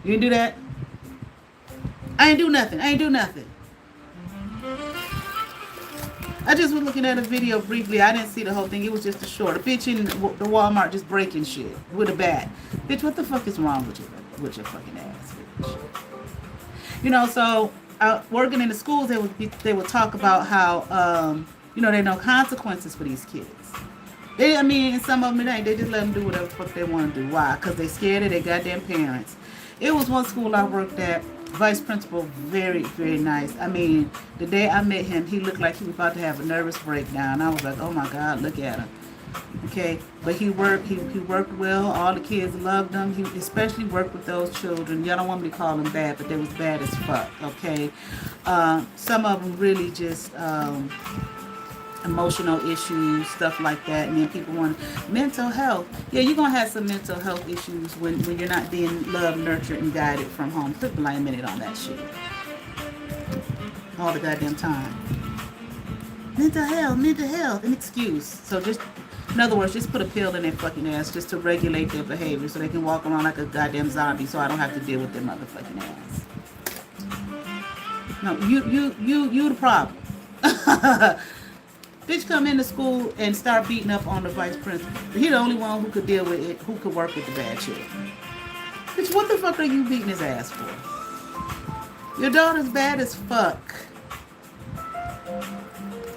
You didn't do that? I ain't do nothing. I just was looking at a video briefly. I didn't see the whole thing. It was just a short. A bitch in the Walmart just breaking shit with a bat. Bitch, what the fuck is wrong with your fucking ass, bitch? You know, so working in the schools, they would talk about how there are no consequences for these kids. And some of them it ain't. They just let them do whatever the fuck they want to do. Why? Because they scared of their goddamn parents. It was one school I worked at. Vice principal, very, very nice. I mean, the day I met him, he looked like he was about to have a nervous breakdown. I was like, oh my God, look at him. Okay, but he worked well. All the kids loved him. He especially worked with those children. Y'all don't want me to call them bad, but they was bad as fuck. Okay, some of them really just emotional issues, stuff like that. And then people want mental health. Yeah, you're gonna have some mental health issues when you're not being loved, nurtured, and guided from home. Put like a minute on that shit all the goddamn time. Mental health, an excuse. So just, in other words, just put a pill in their fucking ass just to regulate their behavior so they can walk around like a goddamn zombie so I don't have to deal with their motherfucking ass. No, you the problem. Bitch come into school and start beating up on the vice principal. He the only one who could deal with it, who could work with the bad shit. Bitch, what the fuck are you beating his ass for? Your daughter's bad as fuck.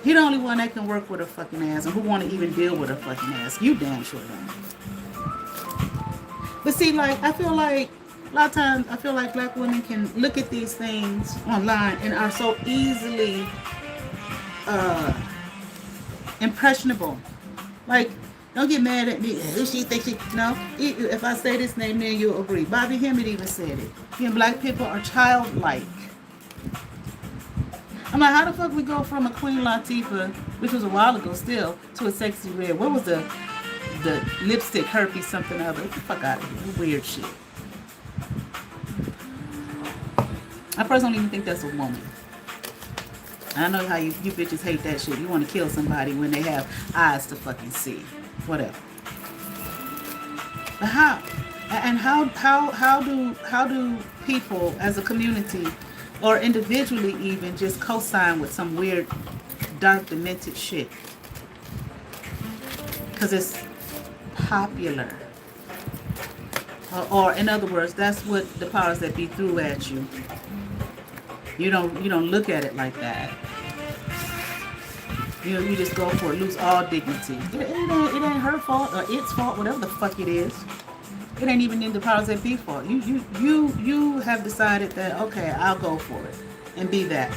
He the only one that can work with her fucking ass and who want to even deal with her fucking ass. You damn sure don't. But see, like, I feel like a lot of times black women can look at these things online and are so easily impressionable. Like, don't get mad at me. She thinks she, no. If I say this name, then you'll agree. Bobby Hemmett even said it. Black people are childlike. I'm like, how the fuck we go from a Queen Latifah, which was a while ago still, to a Sexy Red? What was the lipstick herpes something other? Get the fuck out of here. Weird shit. I personally don't even think that's a woman. I know how you bitches hate that shit. You want to kill somebody when they have eyes to fucking see. Whatever. But how? And how do people as a community or individually even just co-sign with some weird dark demented shit? Because it's popular. Or in other words, that's what the powers that be threw at you. You don't look at it like that. You just go for it, lose all dignity. It ain't her fault or its fault, whatever the fuck it is. It ain't even in the powers that be fault. You have decided that, okay, I'll go for it and be that.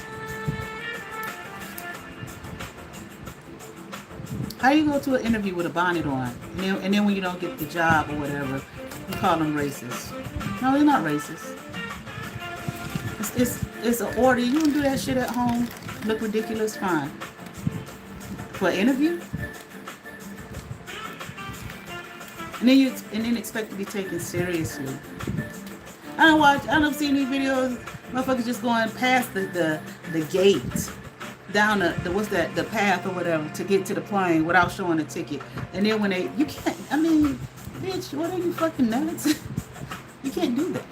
How do you go to an interview with a bonnet on, and then when you don't get the job or whatever, you call them racist? No, they're not racist. It's an order. You can do that shit at home. Look ridiculous, fine. For an interview? And then expect to be taken seriously. I don't see any videos, motherfuckers just going past the gate, down the path or whatever to get to the plane without showing a ticket. And then when you can't, I mean, bitch, what are you fucking nuts? You can't do that.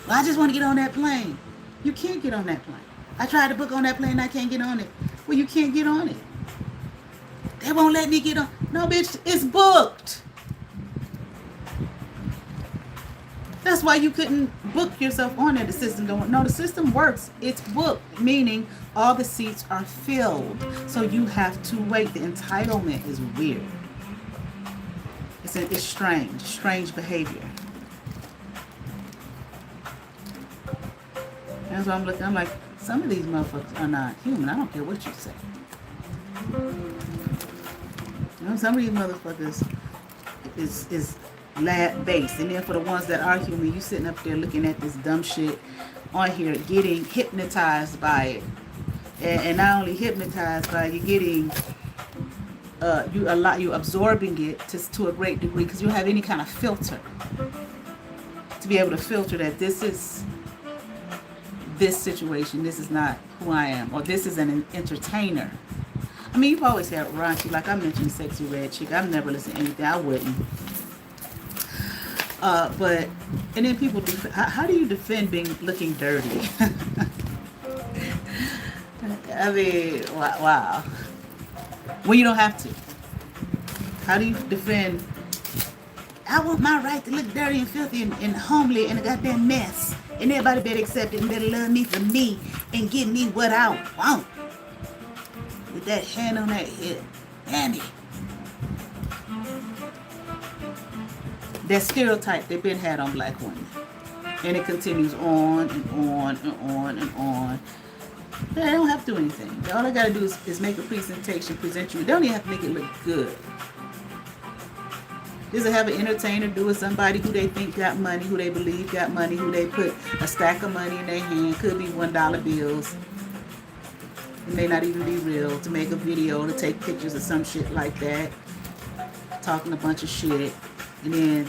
Well, I just want to get on that plane. You can't get on that plane. I tried to book on that plane, I can't get on it. Well, you can't get on it. They won't let me get on. No, bitch, it's booked. That's why you couldn't book yourself on there. The system don't. No, the system works. It's booked, meaning all the seats are filled. So you have to wait. The entitlement is weird. It's strange behavior. That's why I'm looking. I'm like, some of these motherfuckers are not human. I don't care what you say. You know, some of these motherfuckers is lab based, and then for the ones that are human, you sitting up there looking at this dumb shit on here, getting hypnotized by it, and not only hypnotized by it, you're getting you absorbing it to a great degree because you don't have any kind of filter to be able to filter that this is this situation, this is not who I am, or this is an entertainer. I mean, you've always had raunchy, like I mentioned, sexy red chick. I've never listened to anything. I wouldn't. But and then people, how do you defend looking dirty? I mean, wow. When you don't have to. How do you defend? I want my right to look dirty and filthy and homely and a goddamn mess. And everybody better accept it and better love me for me and give me what I want. With that hand on that hip. Damn it. That stereotype they've been had on black women. And it continues on and on and on and on. They don't have to do anything. All they got to do is make a presentation, present you. They don't even have to make it look good. Just to have an entertainer do it, somebody who they think got money, who they believe got money, who they put a stack of money in their hand, could be $1 bills. It may not even be real, to make a video, to take pictures of some shit like that, talking a bunch of shit, and then,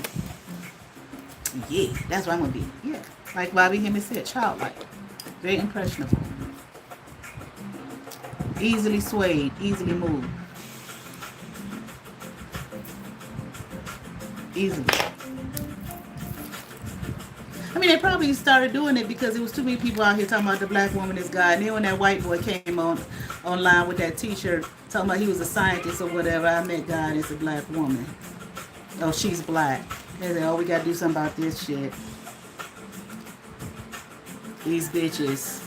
yeah, that's what I'm going to be. Yeah, like Bobby Hemmings said, childlike, very impressionable, easily swayed, easily moved. Easily. I mean, they probably started doing it because there was too many people out here talking about the black woman is God. And then when that white boy came online with that t-shirt talking about he was a scientist or whatever, I met God, it's a black woman. Oh, she's black. They said, oh, we got to do something about this shit. These bitches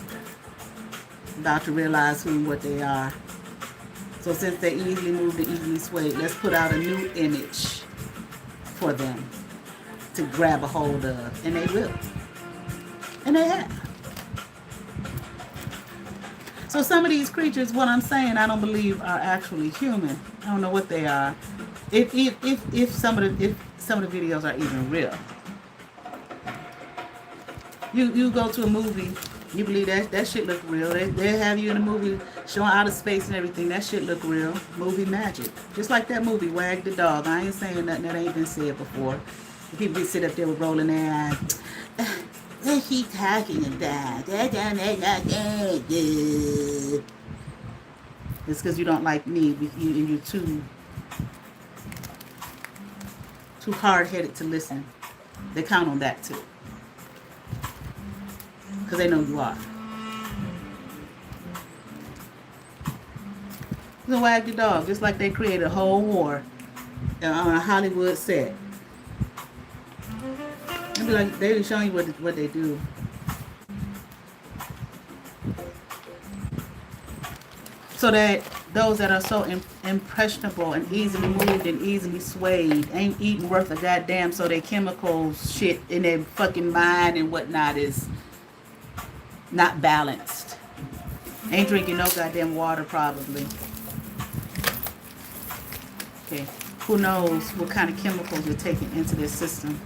about to realize who and what they are. So since they easily moved and easily swayed, let's put out a new image for them to grab a hold of, and they will, and they have. So some of these creatures, what I'm saying, I don't believe are actually human. I don't know what they are. If some of the videos are even real. You go to a movie, you believe that shit look real. They have you in a movie showing outer space and everything. That shit look real. Movie magic. Just like that movie, Wag the Dog. I ain't saying nothing that ain't been said before. People sit up there with rolling their eyes. What she talking about? That don't make nothing good. It's because you don't like me, and you're too hard-headed to listen. They count on that too, because they know you are. So wag your dog, just like they created a whole war on a Hollywood set. And be like, they be showing you what they do. So that those that are so impressionable and easily moved and easily swayed ain't eating worth a goddamn, so their chemicals shit in their fucking mind and whatnot is not balanced. Ain't drinking no goddamn water probably. Okay, who knows what kind of chemicals you're taking into their system.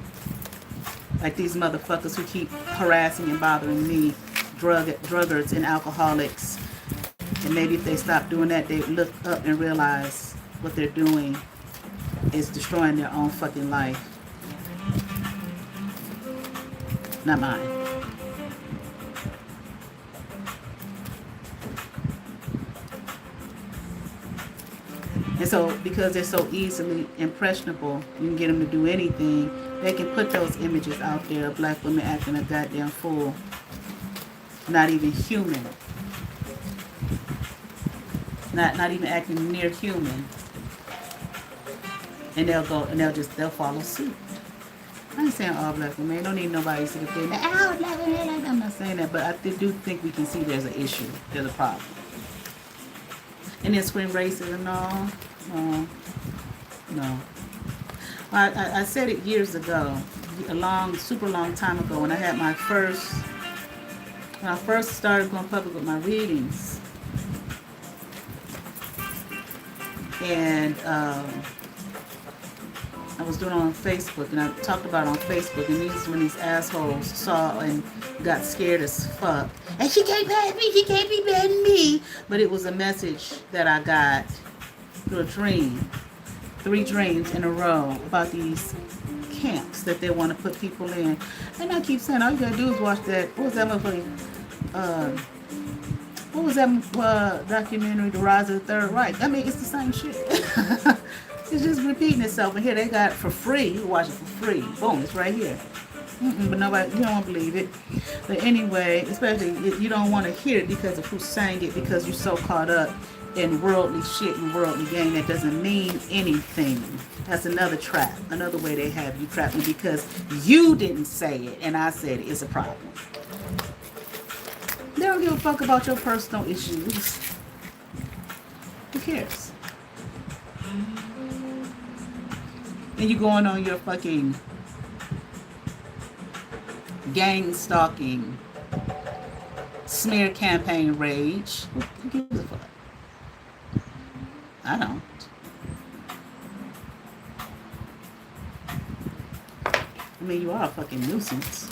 Like these motherfuckers who keep harassing and bothering me, druggards and alcoholics. And maybe if they stop doing that, they look up and realize what they're doing is destroying their own fucking life. Not mine. And so, because they're so easily impressionable, you can get them to do anything. They can put those images out there of black women acting a goddamn fool. Not even human. Not even acting near human. And they'll follow suit. I ain't saying all black women. Don't need nobody to sit up there and black women like that. I'm not saying that, but I do think we can see there's an issue. There's a problem. And then scream racism, no. I said it years ago, super long time ago, when I had when I first started going public with my readings. And I was doing it on Facebook, and I talked about it on Facebook, and when these assholes saw and got scared as fuck. And she can't pass me, she can't be better than me. But it was a message that I got through a dream, 3 dreams in a row about these camps that they want to put people in. And I keep saying, all you gotta do is watch that, what was that documentary, The Rise of the Third Reich? I mean, it's the same shit. It's just repeating itself. And here they got it for free. You can watch it for free. Boom, it's right here. But nobody, you don't want to believe it. But anyway, especially you don't want to hear it because of who's saying it, because you're so caught up in worldly shit and worldly game that doesn't mean anything. That's another trap, another way they have you trapped, because you didn't say it and I said it. It's a problem. They don't give a fuck about your personal issues. Who cares? And you going on your fucking gang stalking, smear campaign rage. Who gives a fuck? I don't. I mean, you are a fucking nuisance.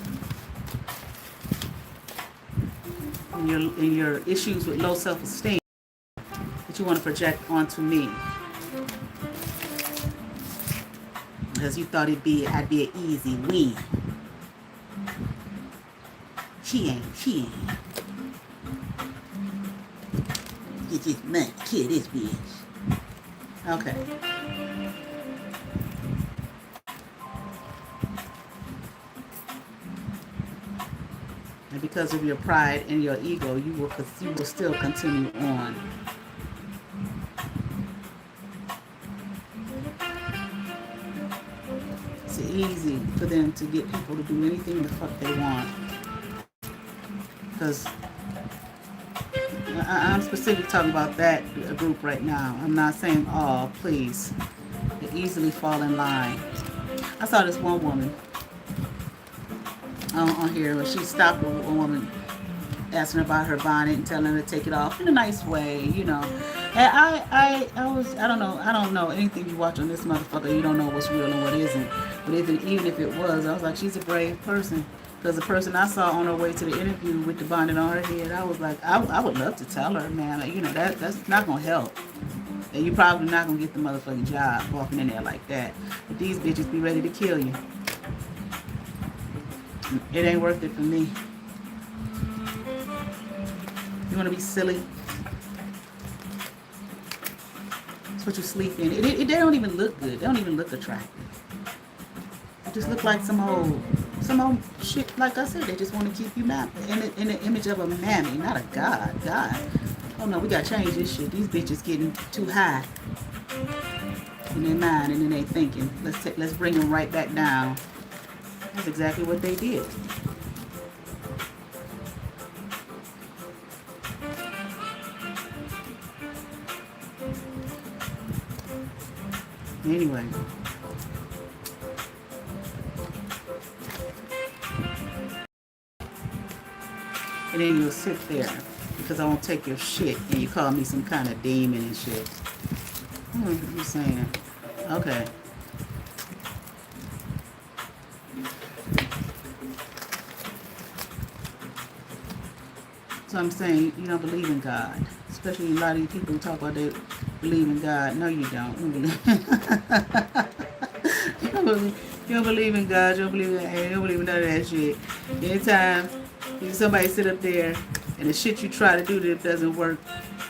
And your issues with low self-esteem that you want to project onto me. Because you thought I'd be an easy win. She ain't. Get this money, kill this bitch. Okay. And because of your pride and your ego, you will still continue on. It's easy for them to get people to do anything the fuck they want. Because I'm specifically talking about that group right now. I'm not saying all, please. They easily fall in line. I saw this one woman on here where she stopped a woman, asking her about her bonnet and telling her to take it off in a nice way, you know. And I don't know anything you watch on this motherfucker. You don't know what's real and what isn't. But even if it was, I was like, she's a brave person. Because the person I saw on her way to the interview with the bonnet on her head, I was like, I would love to tell her, man, like, you know, that's not going to help. And you're probably not going to get the motherfucking job walking in there like that. But these bitches be ready to kill you. It ain't worth it for me. You want to be silly? That's what you sleep in. They don't even look good. They don't even look attractive. They just look like some old shit. Like I said, they just want to keep you in the image of a mammy, not a god. God. Oh no, we gotta change this shit. These bitches getting too high in their mind and in their thinking. Let's bring them right back down. That's exactly what they did. Anyway. And then you'll sit there because I won't take your shit and you call me some kind of demon and shit. What are you saying? Okay. So I'm saying you don't believe in God. Especially a lot of these people who talk about they believe in God. No, you don't. You don't believe in God. You don't believe in none of that shit. Anytime somebody sit up there and the shit you try to do that doesn't work,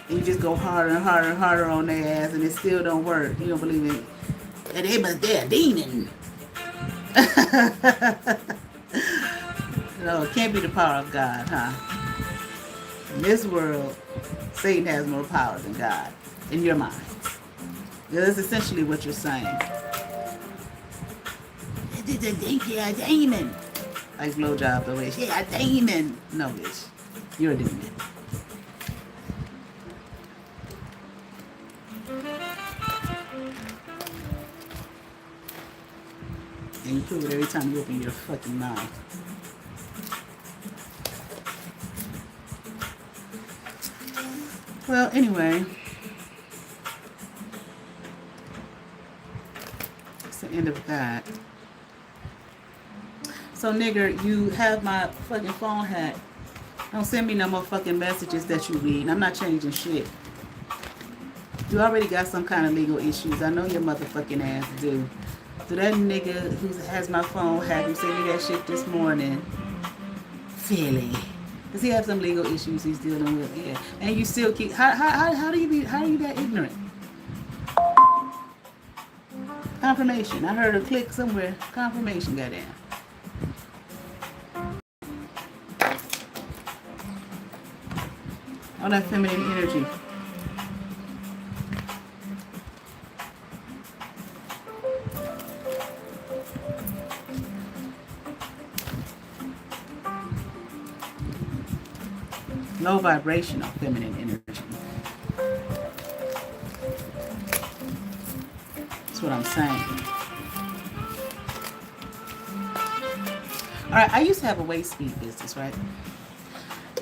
and you just go harder and harder and harder on their ass and it still don't work. You don't believe in it. They're a demon. No, it can't be the power of God, huh? In this world, Satan has more power than God in your minds. That's essentially what you're saying. It's a demon. Like blowjob the way. Yeah, a demon. No, bitch. You're a demon. And you prove it every time you open your fucking mouth. Well, anyway. That's the end of that. So, nigger, you have my fucking phone hacked. Don't send me no more fucking messages that you read. I'm not changing shit. You already got some kind of legal issues. I know your motherfucking ass do. So that nigga who has my phone hacked, who sent me that shit this morning, Philly. Does he have some legal issues he's dealing with? Yeah. And you still keep... How do you that ignorant? Confirmation. I heard a click somewhere. Confirmation, goddamn. All that feminine energy. Low vibrational feminine energy. That's what I'm saying. Alright, I used to have a waist bead business, right?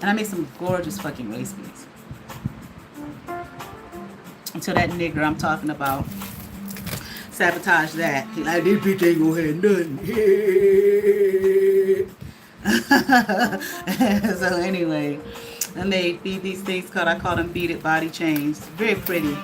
And I made some gorgeous fucking waist beads. Until that nigger I'm talking about sabotaged that. He like, this bitch ain't gonna have nothing. So anyway, I made these things I call them beaded body chains. Very pretty.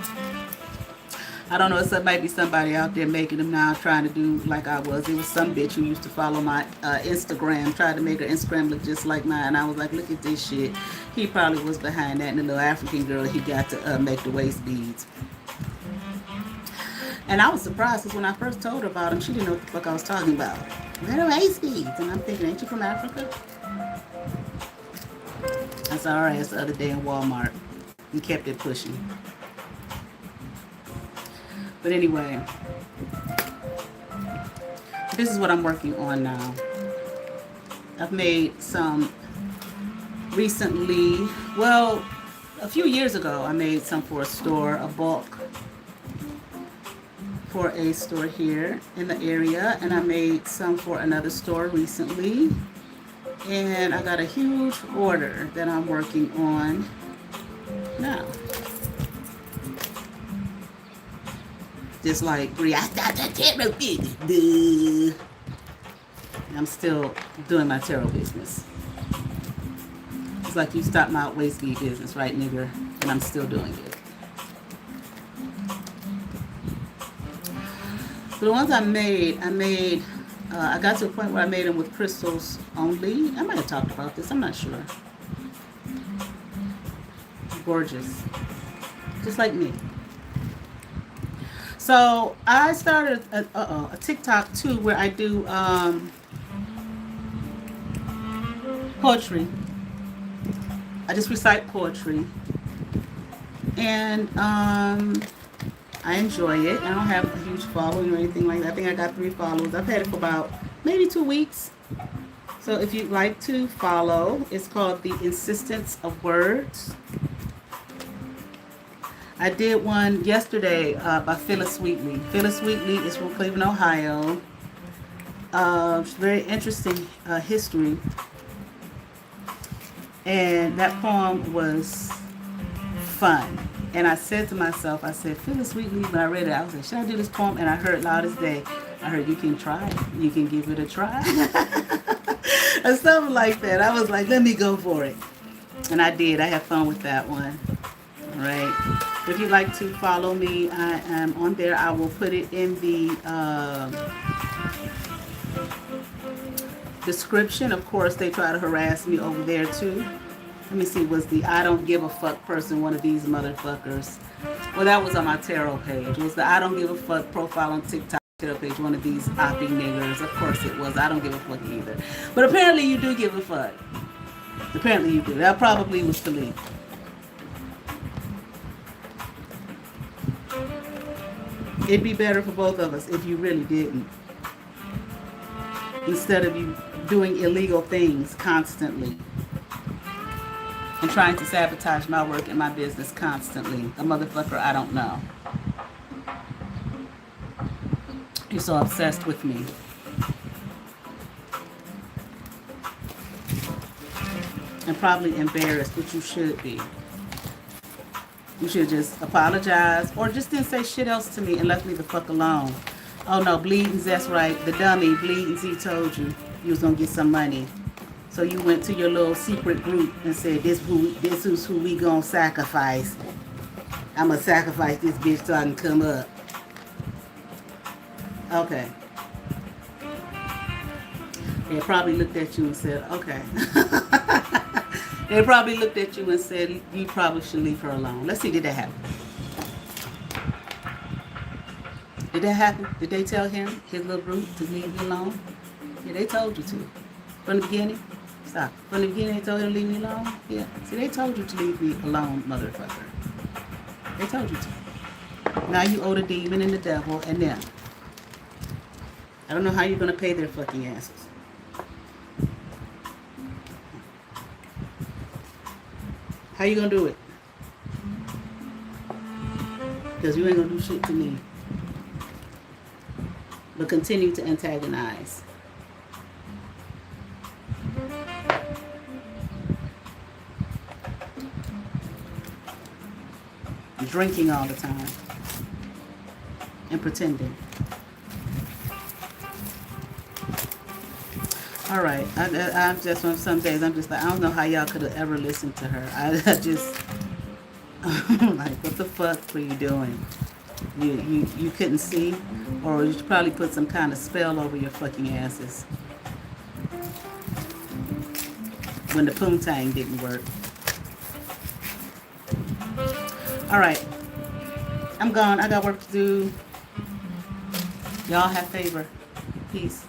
I don't know, it might be somebody out there making them now trying to do like I was. It was some bitch who used to follow my Instagram, tried to make her Instagram look just like mine. I was like, look at this shit. He probably was behind that, and the little African girl he got to make the waist beads. And I was surprised because when I first told her about them, she didn't know what the fuck I was talking about. They're waist beads. And I'm thinking, ain't you from Africa? I saw her ass the other day in Walmart and kept it pushing. But anyway, this is what I'm working on now. I've made some recently, well, a few years ago, I made some for a store, a bulk for a store here in the area. And I made some for another store recently. And I got a huge order that I'm working on now. Just like, I'm still doing my tarot business. It's like you stopped my waist bead business, right, nigger? And I'm still doing it. So the ones I made I got to a point where I made them with crystals only. I might have talked about this. I'm not sure. Gorgeous. Just like me. So I started a TikTok too where I do poetry. I just recite poetry. And I enjoy it. I don't have a huge following or anything like that. I think I got 3 followers. I've had it for about maybe 2 weeks. So if you'd like to follow, it's called The Insistence of Words. I did one yesterday by Phyllis Wheatley. Phyllis Wheatley is from Cleveland, Ohio. Very interesting history. And that poem was fun. And I said to myself, I said, Phyllis Wheatley, when I read it, I was like, should I do this poem? And I heard loud as day. I heard, you can try it. You can give it a try. Or something like that. I was like, let me go for it. And I did. I had fun with that one. All right. If you'd like to follow me, I am on there. I will put it in the description. Of course, they try to harass me over there too. Let me see, was the I don't give a fuck person one of these motherfuckers? Well, that was on my tarot page. Was the I don't give a fuck profile on TikTok tarot page one of these oppie niggers? Of course it was. I don't give a fuck either. But apparently you do give a fuck. Apparently you do. That probably was Philippe. It'd be better for both of us if you really didn't. Instead of you doing illegal things constantly. And trying to sabotage my work and my business constantly. A motherfucker I don't know. You're so obsessed with me. And probably embarrassed, which you should be. You should just apologize or just didn't say shit else to me and left me the fuck alone. Oh no, Bleedings, that's right. The dummy, Bleedings, he told you you was gonna get some money. So you went to your little secret group and said, this is who we gonna sacrifice. I'm gonna sacrifice this bitch so I can come up. Okay. They probably looked at you and said, okay. They probably looked at you and said, you probably should leave her alone. Let's see, did that happen? Did that happen? Did they tell him, his little group, to leave me alone? Yeah, they told you to. From the beginning? Stop. From the beginning, they told you to leave me alone? Yeah. See, they told you to leave me alone, motherfucker. They told you to. Now you owe the demon and the devil and them. I don't know how you're going to pay their fucking asses. How you going to do it? Because you ain't going to do shit to me. But continue to antagonize. Drinking all the time and pretending. All right, I'm just on some days I'm just like, I don't know how y'all could have ever listened to her. I just like, what the fuck were you doing? You couldn't see, or you should probably put some kind of spell over your fucking asses when the poontang didn't work. All right, I'm gone. I got work to do. Y'all have favor. Peace.